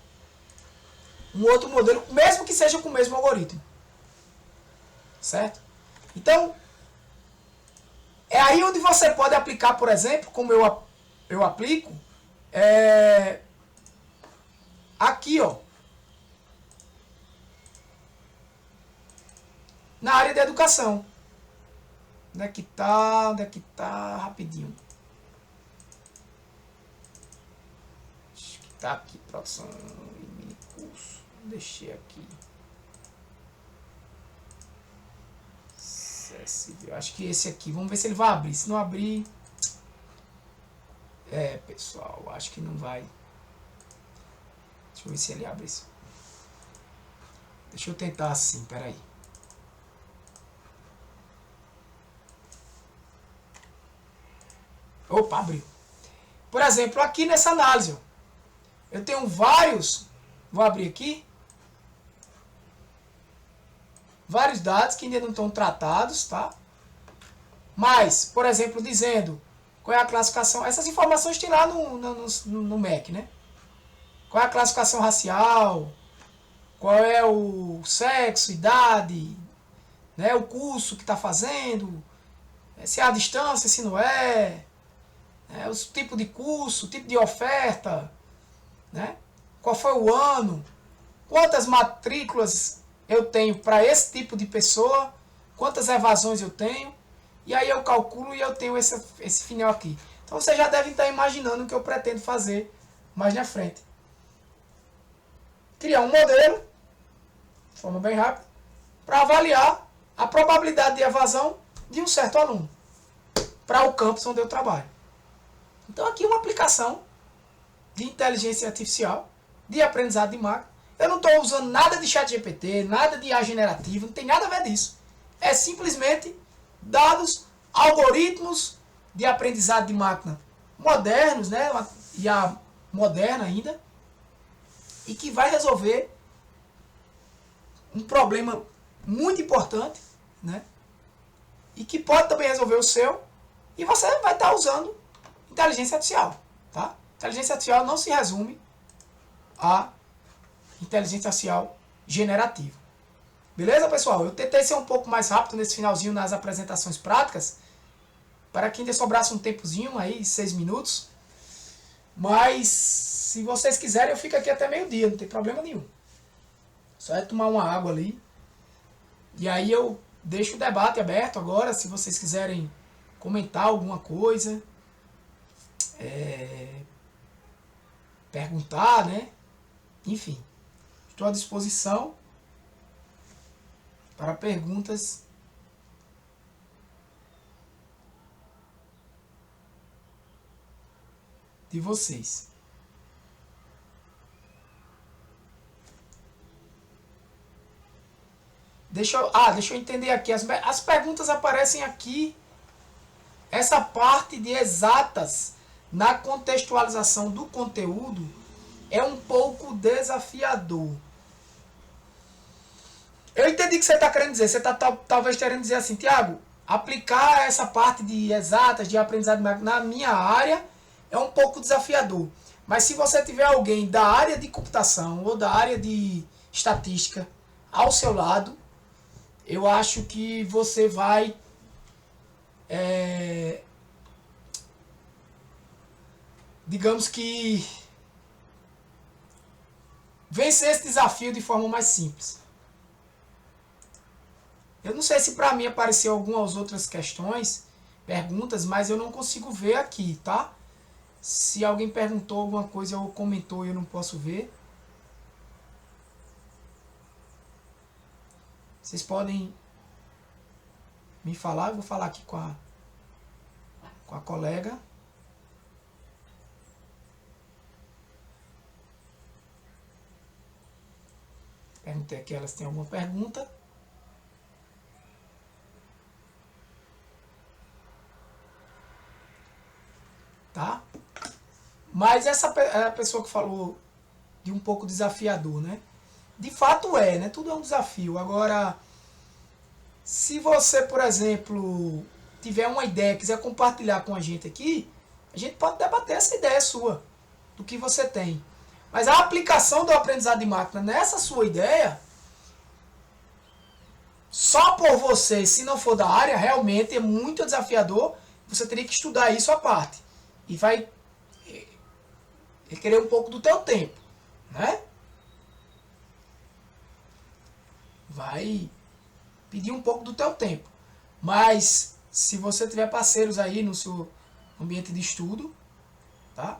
um outro modelo, mesmo que seja com o mesmo algoritmo. Certo? Então, é aí onde você pode aplicar, por exemplo, como eu aplico, aqui, ó, na área de educação. Onde é que tá? Rapidinho. Acho que tá aqui, produção e mini curso. Deixei aqui. Acho que esse aqui. Vamos ver se ele vai abrir. Se não abrir... pessoal, acho que não vai. Deixa eu ver se ele abre isso. Deixa eu tentar assim, peraí. Opa, abriu. Por exemplo, aqui nessa análise, ó, eu tenho vários, vou abrir aqui, vários dados que ainda não estão tratados, tá? Mas, por exemplo, dizendo qual é a classificação, essas informações tem lá no MEC, né? Qual é a classificação racial, qual é o sexo, idade, né? O curso que está fazendo, se é a distância, se não é, né? O tipo de curso, o tipo de oferta, né? Qual foi o ano, quantas matrículas eu tenho para esse tipo de pessoa, quantas evasões eu tenho, e aí eu calculo e eu tenho esse final aqui. Então vocês já devem estar imaginando o que eu pretendo fazer mais na frente. Criar um modelo, de forma bem rápida, para avaliar a probabilidade de evasão de um certo aluno para o campus onde eu trabalho. Então aqui uma aplicação de inteligência artificial, de aprendizado de máquina. Eu não estou usando nada de chat GPT, nada de IA generativa, não tem nada a ver disso. É simplesmente dados, algoritmos de aprendizado de máquina modernos, né? Uma IA moderna ainda, e que vai resolver um problema muito importante, né? E que pode também resolver o seu, e você vai estar usando inteligência artificial, tá? Inteligência artificial não se resume a inteligência artificial generativa. Beleza, pessoal? Eu tentei ser um pouco mais rápido nesse finalzinho nas apresentações práticas, para que ainda sobrasse um tempozinho aí, 6 minutos. Mas, se vocês quiserem, eu fico aqui até meio-dia, não tem problema nenhum. Só é tomar uma água ali. E aí eu deixo o debate aberto agora, se vocês quiserem comentar alguma coisa, perguntar, né? Enfim, estou à disposição para perguntas de vocês. Deixa eu entender aqui. As perguntas aparecem aqui. Essa parte de exatas na contextualização do conteúdo é um pouco desafiador. Eu entendi o que você está querendo dizer. Você está talvez querendo dizer assim, Tiago, aplicar essa parte de exatas, de aprendizado na minha área é um pouco desafiador. Mas se você tiver alguém da área de computação ou da área de estatística ao seu lado, eu acho que você vai digamos que vencer esse desafio de forma mais simples. Eu não sei se para mim apareceu algumas outras questões, perguntas, mas eu não consigo ver aqui, tá? Se alguém perguntou alguma coisa ou comentou e eu não posso ver, vocês podem me falar. Eu vou falar aqui com a colega. Perguntei aqui elas têm alguma pergunta. Tá? Mas essa é a pessoa que falou de um pouco desafiador, né? De fato né? Tudo é um desafio. Agora, se você, por exemplo, tiver uma ideia, quiser compartilhar com a gente aqui, a gente pode debater essa ideia sua, do que você tem. Mas a aplicação do aprendizado de máquina nessa sua ideia, só por você, se não for da área, realmente é muito desafiador. Você teria que estudar isso à parte. E vai requerer um pouco do teu tempo, né? Vai pedir um pouco do teu tempo. Mas se você tiver parceiros aí no seu ambiente de estudo, tá?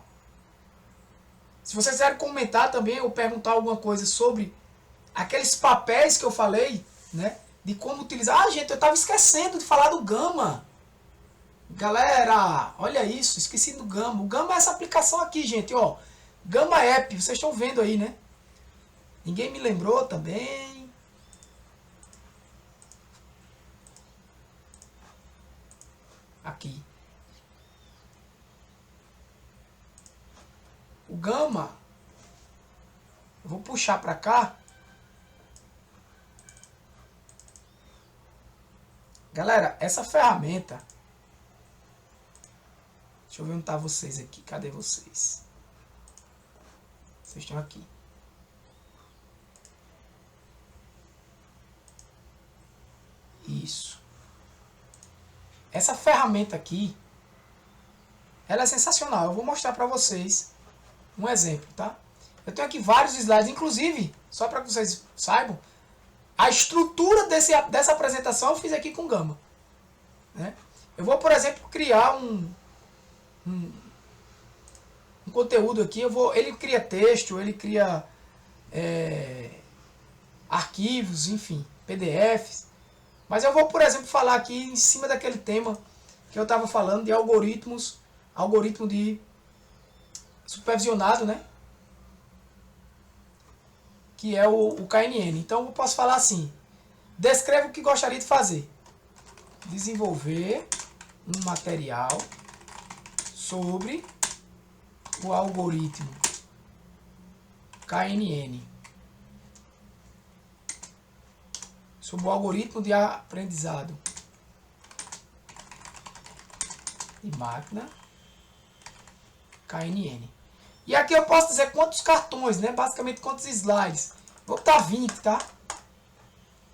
Se vocês quiserem comentar também ou perguntar alguma coisa sobre aqueles papéis que eu falei, né? De como utilizar. Ah, gente, eu estava esquecendo de falar do Gama. Galera, olha isso, esqueci do Gama. O Gama é essa aplicação aqui, gente, ó. Gama App, vocês estão vendo aí, né? Ninguém me lembrou também. Aqui. O Gama, eu vou puxar para cá. Galera, essa ferramenta, deixa eu ver onde tá vocês aqui. Cadê vocês? Vocês estão aqui. Isso. Essa ferramenta aqui, ela é sensacional. Eu vou mostrar para vocês um exemplo, tá? Eu tenho aqui vários slides, inclusive, só para que vocês saibam, a estrutura dessa apresentação eu fiz aqui com Gama. Né? Eu vou, por exemplo, criar um conteúdo aqui. Ele cria texto, ele cria arquivos, enfim, PDFs. Mas eu vou, por exemplo, falar aqui em cima daquele tema que eu estava falando de algoritmo de supervisionado, né? Que é o KNN. Então eu posso falar assim: descreva o que gostaria de fazer. Desenvolver um material sobre o algoritmo KNN. Sobre o algoritmo de aprendizado de máquina KNN. E aqui eu posso dizer quantos cartões, né? Basicamente quantos slides. Vou botar 20, tá?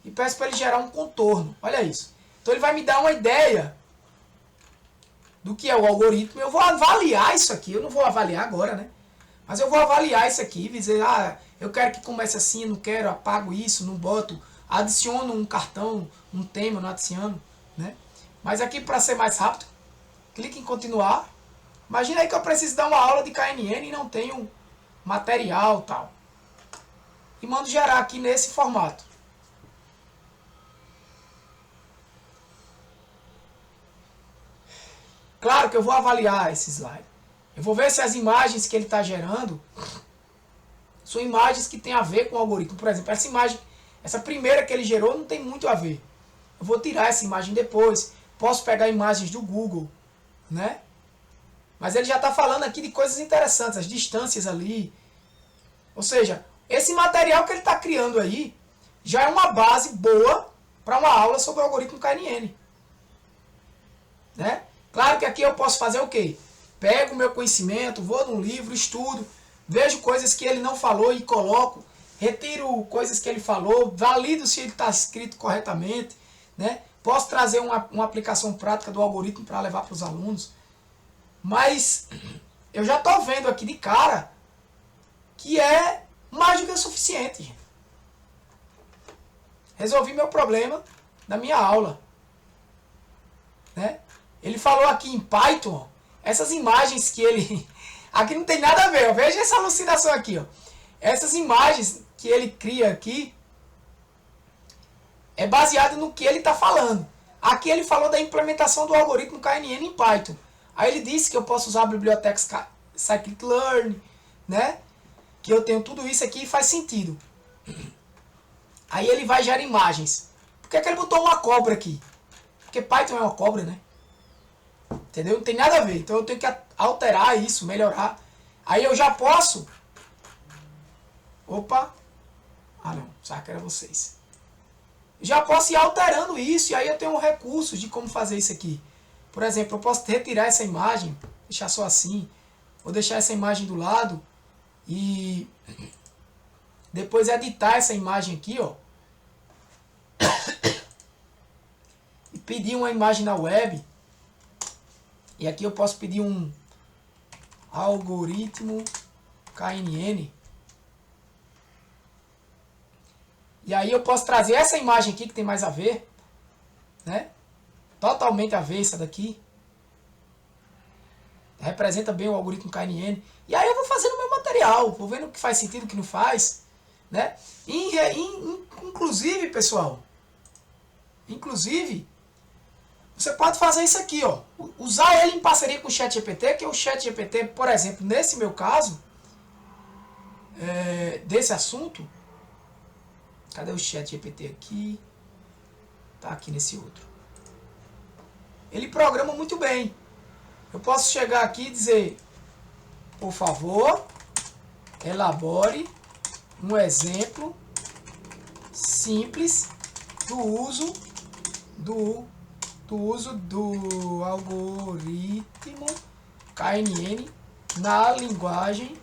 E peço para ele gerar um contorno. Olha isso. Então ele vai me dar uma ideia do que é o algoritmo. Eu vou avaliar isso aqui. Eu não vou avaliar agora, né? Mas eu vou avaliar isso aqui. Dizer, eu quero que comece assim, não quero, apago isso, não boto. Adiciono um cartão, um tema, não adiciono, né? Mas aqui, para ser mais rápido, clique em continuar. Imagina aí que eu preciso dar uma aula de KNN e não tenho material tal. E mando gerar aqui nesse formato. Claro que eu vou avaliar esse slide. Eu vou ver se as imagens que ele está gerando são imagens que têm a ver com o algoritmo. Por exemplo, essa primeira que ele gerou não tem muito a ver. Eu vou tirar essa imagem depois. Posso pegar imagens do Google, né? Mas ele já está falando aqui de coisas interessantes, as distâncias ali. Ou seja, esse material que ele está criando aí já é uma base boa para uma aula sobre o algoritmo KNN. Né? Claro que aqui eu posso fazer o quê? Pego o meu conhecimento, vou num livro, estudo, vejo coisas que ele não falou e coloco, retiro coisas que ele falou, valido se ele está escrito corretamente. Né? Posso trazer uma aplicação prática do algoritmo para levar para os alunos. Mas eu já estou vendo aqui de cara que é mais do que o suficiente. Gente. Resolvi meu problema da minha aula. Né? Ele falou aqui em Python, essas imagens que ele... Aqui não tem nada a ver, ó. Veja essa alucinação aqui. Ó. Essas imagens que ele cria aqui é baseado no que ele está falando. Aqui ele falou da implementação do algoritmo KNN em Python. Aí ele disse que eu posso usar a biblioteca scikit-learn, né? Que eu tenho tudo isso aqui e faz sentido. Aí ele vai gerar imagens. Por que ele botou uma cobra aqui? Porque Python é uma cobra, né? Entendeu? Não tem nada a ver. Então eu tenho que alterar isso, melhorar. Aí eu já posso... Opa! Ah não, sabe que era vocês. Já posso ir alterando isso e aí eu tenho recursos de como fazer isso aqui. Por exemplo, eu posso retirar essa imagem, deixar só assim, ou deixar essa imagem do lado e depois editar essa imagem aqui, ó. E pedir uma imagem na web. E aqui eu posso pedir um algoritmo KNN. E aí eu posso trazer essa imagem aqui que tem mais a ver, né? Totalmente avessa daqui. Representa bem o algoritmo KNN. E aí eu vou fazendo o meu material. Vou vendo o que faz sentido, o que não faz. Né? Inclusive, pessoal. Inclusive, você pode fazer isso aqui. Ó, usar ele em parceria com o ChatGPT. Que o ChatGPT, por exemplo, nesse meu caso, desse assunto. Cadê o ChatGPT aqui? Tá aqui nesse outro. Ele programa muito bem. Eu posso chegar aqui e dizer, por favor, Elabore um exemplo simples do uso do algoritmo KNN na linguagem,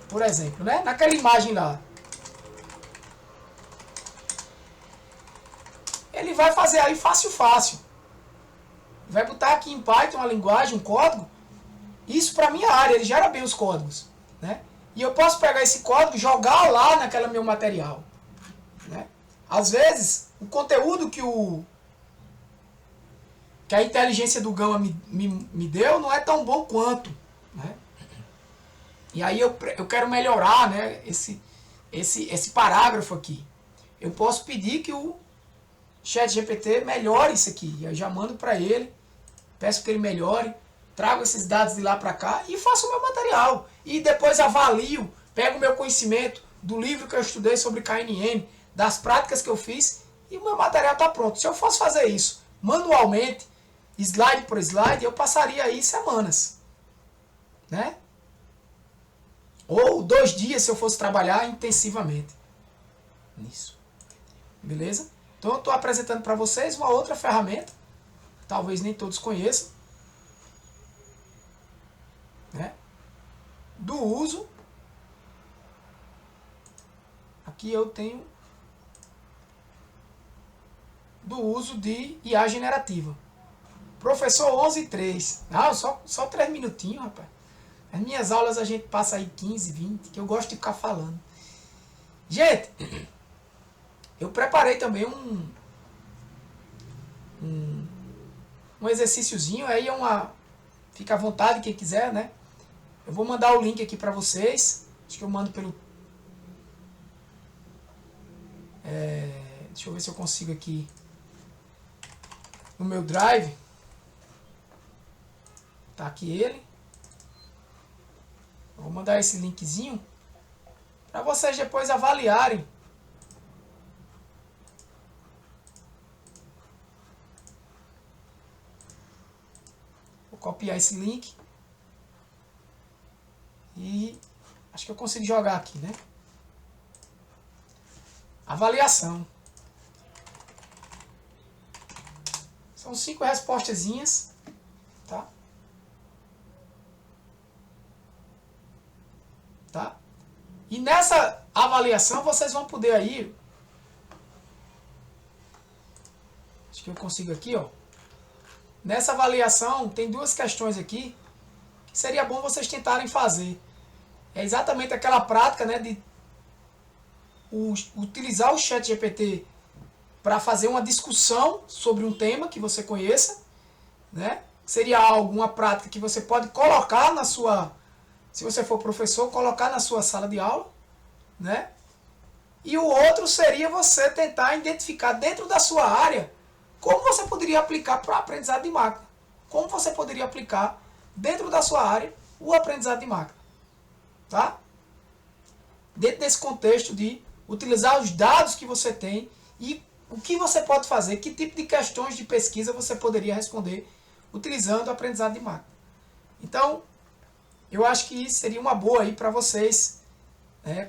por exemplo, né? Naquela imagem lá. Ele vai fazer aí fácil. Vai botar aqui em Python uma linguagem, um código. Isso para minha área, ele gera bem os códigos, né? E eu posso pegar esse código e jogar lá naquela meu material, né? Às vezes, o conteúdo que a inteligência do Gama me deu não é tão bom quanto, né? E aí eu quero melhorar, né, esse parágrafo aqui. Eu posso pedir que o ChatGPT melhore isso aqui. Eu já mando para ele, peço que ele melhore, trago esses dados de lá para cá e faço o meu material. E depois avalio, pego o meu conhecimento do livro que eu estudei sobre KNN, das práticas que eu fiz, e o meu material está pronto. Se eu fosse fazer isso manualmente, slide por slide, eu passaria aí semanas, né? Ou 2 dias se eu fosse trabalhar intensivamente nisso. Beleza? Então eu estou apresentando para vocês uma outra ferramenta, talvez nem todos conheçam, né? Do uso. Aqui eu tenho do uso de IA generativa. Professor 11.3. Ah, só 3 minutinhos, rapaz. As minhas aulas a gente passa aí 15, 20, que eu gosto de ficar falando. Gente, eu preparei também um exercíciozinho, aí fica à vontade quem quiser, né? Eu vou mandar o link aqui para vocês. Acho que eu mando pelo... deixa eu ver se eu consigo aqui no meu Drive. Tá aqui ele. Eu vou mandar esse linkzinho para vocês depois avaliarem. Vou copiar esse link. E acho que eu consigo jogar aqui, né? Avaliação. São 5 respostazinhas, tá? Tá? E nessa avaliação vocês vão poder aí, acho que eu consigo aqui, ó. Nessa avaliação tem 2 questões aqui que seria bom vocês tentarem fazer. É exatamente aquela prática, né, de utilizar o ChatGPT para fazer uma discussão sobre um tema que você conheça, né? Seria alguma prática que você pode colocar na sua, se você for professor, colocar na sua sala de aula, né? E o outro seria você tentar identificar dentro da sua área como você poderia aplicar para o aprendizado de máquina. Como você poderia aplicar dentro da sua área o aprendizado de máquina. Tá? Dentro desse contexto de utilizar os dados que você tem e o que você pode fazer, que tipo de questões de pesquisa você poderia responder utilizando o aprendizado de máquina. Então, eu acho que seria uma boa aí para vocês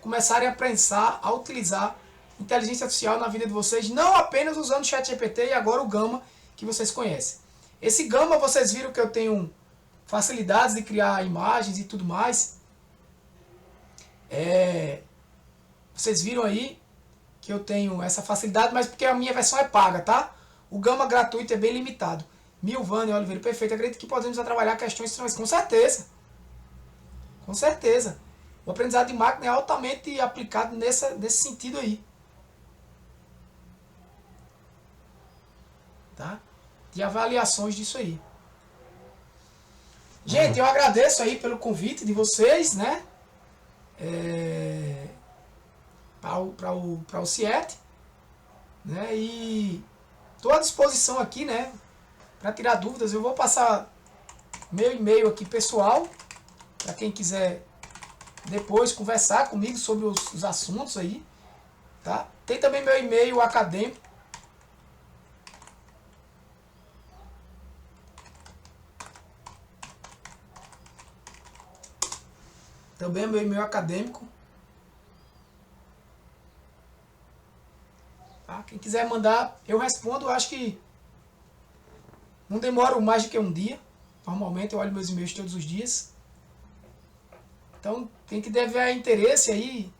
começarem a pensar, a utilizar inteligência artificial na vida de vocês, não apenas usando o ChatGPT e agora o Gama que vocês conhecem. Esse Gama, vocês viram que eu tenho facilidades de criar imagens e tudo mais. Vocês viram aí que eu tenho essa facilidade, mas porque a minha versão é paga, tá? O Gama gratuito é bem limitado. Milvânia Oliveira, perfeito. Acredito que podemos trabalhar questões transversais. Com certeza. Com certeza. O aprendizado de máquina é altamente aplicado nesse sentido aí. Tá? De avaliações disso aí. Gente, eu agradeço aí pelo convite de vocês, né? Para o CIET, né? E estou à disposição aqui, né? Para tirar dúvidas. Eu vou passar meu e-mail aqui pessoal, para quem quiser depois conversar comigo sobre os assuntos aí, tá? Tem também meu e-mail acadêmico. Também é meu e-mail acadêmico. Tá? Quem quiser mandar, eu respondo. Acho que não demoro mais do que um dia. Normalmente eu olho meus e-mails todos os dias. Então, quem que tiver interesse aí,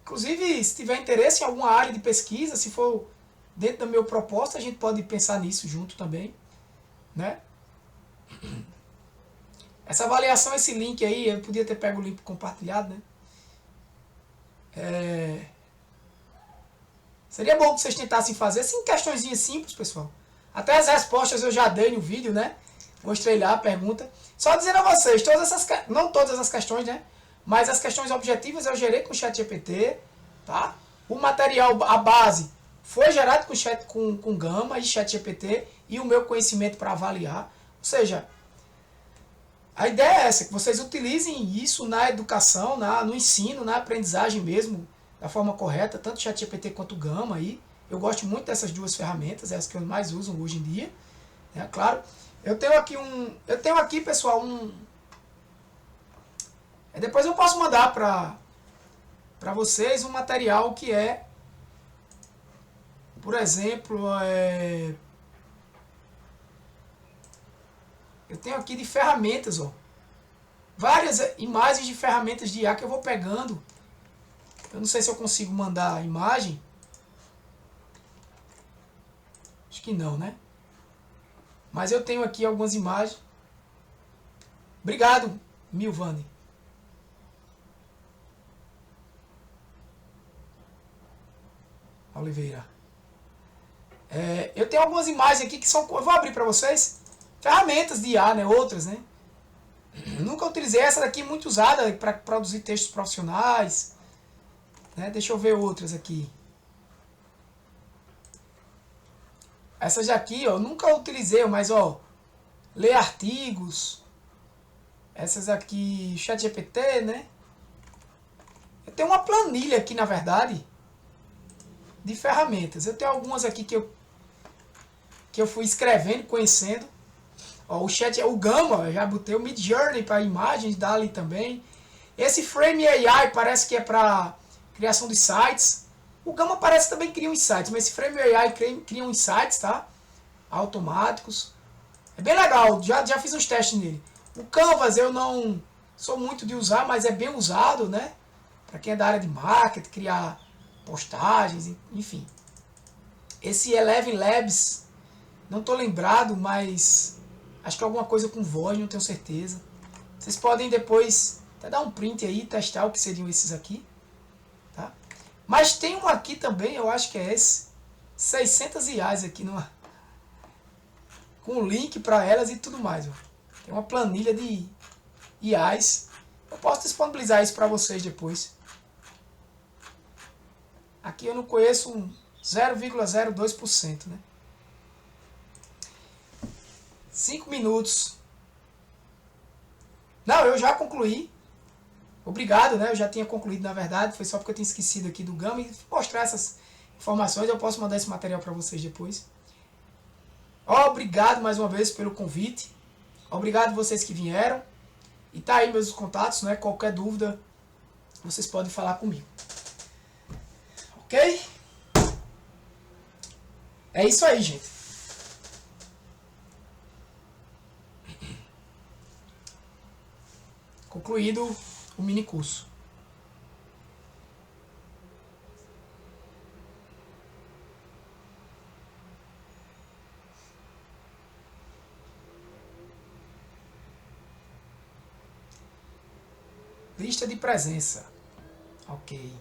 inclusive se tiver interesse em alguma área de pesquisa, se for dentro da minha proposta, a gente pode pensar nisso junto também, né? Essa avaliação, esse link aí, eu podia ter pego o link compartilhado, né? Seria bom que vocês tentassem fazer, assim, questõezinhas simples, pessoal. Até as respostas eu já dei no vídeo, né? Mostrei lá a pergunta. Só dizendo a vocês, não todas as questões, né? Mas as questões objetivas eu gerei com o ChatGPT, tá? O material, a base, foi gerado com Gama e ChatGPT e o meu conhecimento para avaliar. Ou seja, a ideia é essa, que vocês utilizem isso na educação, no ensino, na aprendizagem mesmo, da forma correta, tanto o ChatGPT quanto o Gama aí. Eu gosto muito dessas duas ferramentas, é as que eu mais uso hoje em dia. Né? Claro, eu tenho aqui, pessoal, depois eu posso mandar para vocês um material que é, por exemplo, eu tenho aqui de ferramentas, ó, várias imagens de ferramentas de IA que eu vou pegando. Eu não sei se eu consigo mandar a imagem. Acho que não, né? Mas eu tenho aqui algumas imagens. Obrigado, Milvane. Oliveira. Eu tenho algumas imagens aqui que são... Eu vou abrir para vocês. Ferramentas de IA, né? Outras, né? Eu nunca utilizei essa daqui, muito usada para produzir textos profissionais. Né? Deixa eu ver outras aqui. Essas daqui, ó, nunca utilizei, mas, ó, ler artigos. Essas aqui, ChatGPT, né? Eu tenho uma planilha aqui, na verdade, de ferramentas. Eu tenho algumas aqui que eu fui escrevendo, conhecendo. Ó, o Gama, eu já botei o Midjourney para imagens, DALL-E também. Esse Frame AI parece que é para criação de sites. O Gama parece que também cria uns sites, mas esse Frame AI cria uns sites, tá? Automáticos. É bem legal, já fiz uns testes nele. O Canvas eu não sou muito de usar, mas é bem usado, né? Para quem é da área de marketing, criar postagens, enfim. Esse Eleven Labs, não estou lembrado, mas acho que é alguma coisa com voz, não tenho certeza. Vocês podem depois até dar um print aí, testar o que seriam esses aqui. Tá? Mas tem um aqui também, eu acho que é esse. 600 reais aqui, com link para elas e tudo mais. Ó. Tem uma planilha de IAs. Eu posso disponibilizar isso para vocês depois. Aqui eu não conheço 0,02%, né? 5 minutos. Não, eu já concluí. Obrigado, né? Eu já tinha concluído, na verdade. Foi só porque eu tinha esquecido aqui do Gama. E mostrar essas informações. Eu posso mandar esse material para vocês depois. Obrigado mais uma vez pelo convite. Obrigado vocês que vieram. E tá aí meus contatos, né? Qualquer dúvida, vocês podem falar comigo. Ok? É isso aí, gente. Concluído o mini curso. Lista de presença. Ok.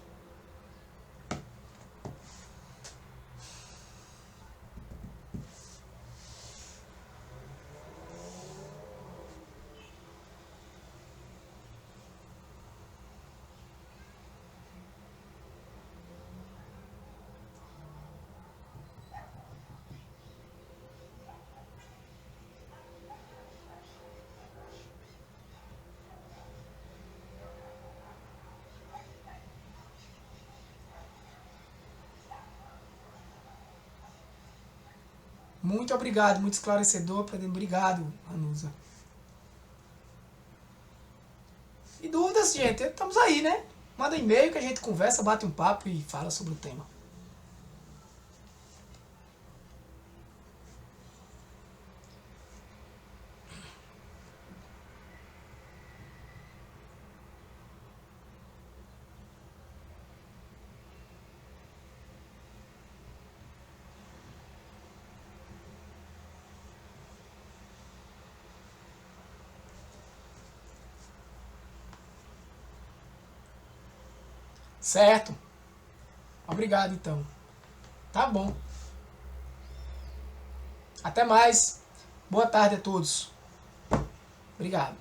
Muito obrigado, muito esclarecedor. Obrigado, Anusa. E dúvidas, gente, estamos aí, né? Manda e-mail que a gente conversa, bate um papo e fala sobre o tema. Certo. Obrigado, então. Tá bom. Até mais. Boa tarde a todos. Obrigado.